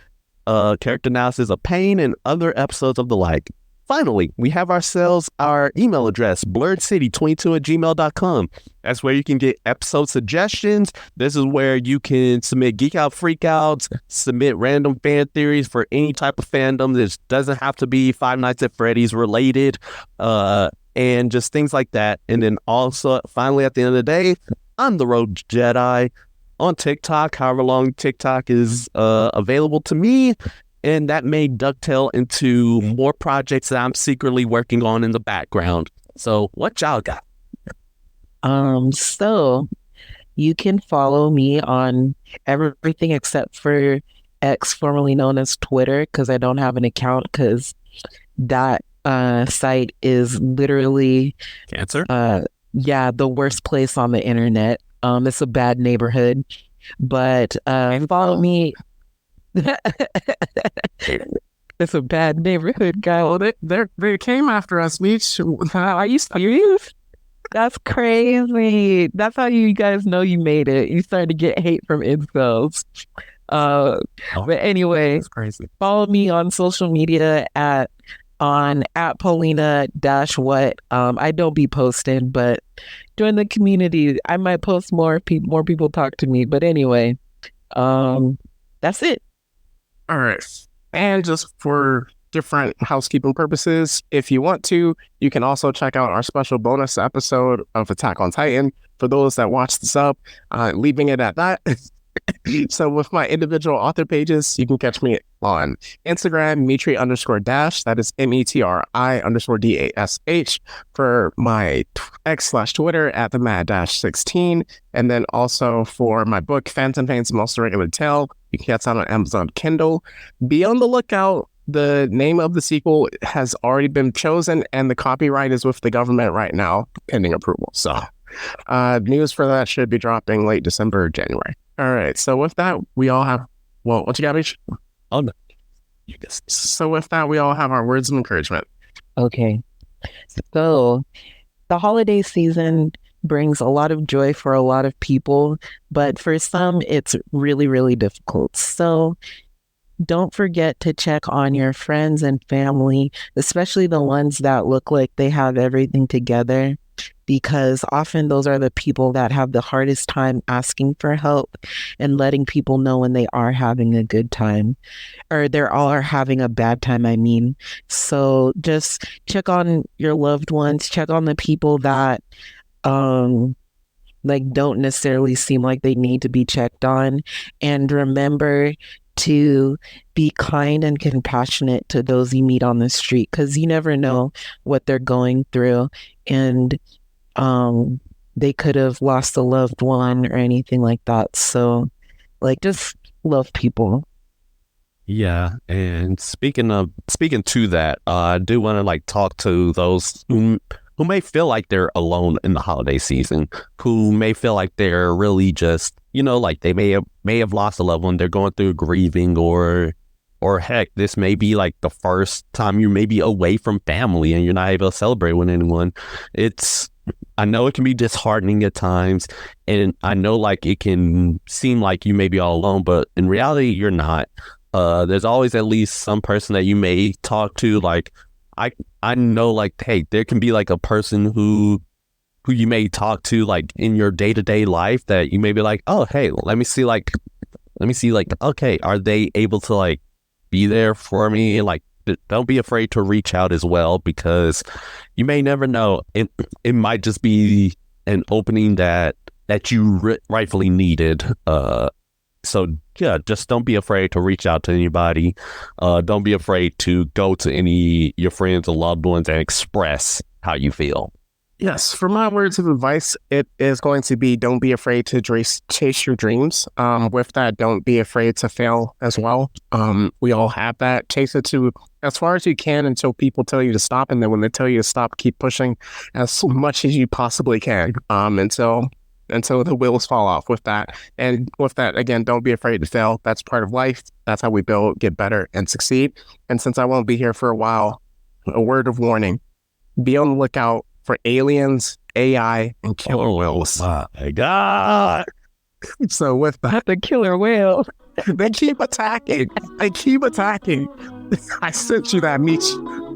Speaker 1: character analysis of Pain and other episodes of the like. Finally, we have ourselves our email address, blurredcity22@gmail.com. That's where you can get episode suggestions. This is where you can submit geek out freakouts, submit random fan theories for any type of fandom. This doesn't have to be Five Nights at Freddy's related, and just things like that. And then also, finally, at the end of the day, I'm the Road Jedi on TikTok, however long TikTok is available to me. And that may dovetail into more projects that I'm secretly working on in the background. So what y'all got?
Speaker 3: So you can follow me on everything except for X, formerly known as Twitter, because I don't have an account because that site is literally
Speaker 1: Cancer?
Speaker 3: The worst place on the internet. It's a bad neighborhood. But follow me. It's a bad neighborhood, guy.
Speaker 2: Well, they came after us. I used to use.
Speaker 3: That's crazy. That's how you guys know you made it. You started to get hate from incels. But anyway,
Speaker 2: that's crazy.
Speaker 3: Follow me on social media at Paulina-what. I don't be posting, but join the community. I might post more. More people talk to me. But anyway, that's it.
Speaker 2: All right. And just for different housekeeping purposes, if you want to, you can also check out our special bonus episode of Attack on Titan for those that watch this up, leaving it at that. So with my individual author pages, you can catch me on Instagram, Mitri_Dash. That is METRI_DASH. For my X/Twitter at the Mad-16. And then also for my book, Phantom Pain's Most Irregular Tale, you can catch that on Amazon Kindle. Be on the lookout. The name of the sequel has already been chosen, and the copyright is with the government right now, pending approval. So news for that should be dropping late December or January. All right. So with that, we all have, what you got, Beach?
Speaker 1: Oh, no. You guess.
Speaker 2: So with that, we all have our words of encouragement.
Speaker 3: Okay. So the holiday season brings a lot of joy for a lot of people, but for some, it's really, really difficult. So don't forget to check on your friends and family, especially the ones that look like they have everything together, because often those are the people that have the hardest time asking for help and letting people know when they are having a good time, or they're all are having a bad time, I mean. So just check on your loved ones, check on the people that don't necessarily seem like they need to be checked on, and remember to be kind and compassionate to those you meet on the street, because you never know what they're going through, and they could have lost a loved one or anything like that. So just love people.
Speaker 1: Yeah, and speaking to that, I do want to talk to those who may feel like they're alone in the holiday season, who may feel like they're really just, they may have lost a loved one, they're going through grieving, or or heck, this may be like the first time you may be away from family and you're not able to celebrate with anyone. I know it can be disheartening at times, and I know like it can seem like you may be all alone, but in reality, you're not. There's always at least some person that you may talk to. Like I know, like, hey, there can be like a person who you may talk to like in your day-to-day life that you may be like, oh, hey, let me see like, okay, are they able to like be there for me? And like, don't be afraid to reach out as well, because you may never know. It might just be an opening that you rightfully needed. So yeah, just don't be afraid to reach out to anybody. Don't be afraid to go to any your friends or loved ones and express how you feel.
Speaker 2: Yes, for my words of advice, it is going to be don't be afraid to chase your dreams. With that, don't be afraid to fail as well. We all have that. Chase it to as far as you can until people tell you to stop. And then when they tell you to stop, keep pushing as much as you possibly can until the wheels fall off with that. And with that, again, don't be afraid to fail. That's part of life. That's how we build, get better, and succeed. And since I won't be here for a while, a word of warning, be on the lookout for aliens, AI, and killer whales.
Speaker 1: Oh my God.
Speaker 2: So with that,
Speaker 3: The killer whale.
Speaker 2: they keep attacking. I sent you that, Meech.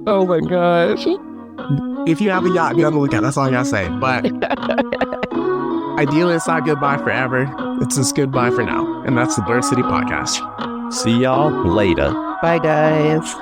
Speaker 3: Oh my gosh.
Speaker 2: If you have a yacht, be on the lookout. That's all I gotta say. But ideally, it's not goodbye forever. It's just goodbye for now. And that's the Bird City Podcast.
Speaker 1: See y'all later.
Speaker 3: Bye, guys.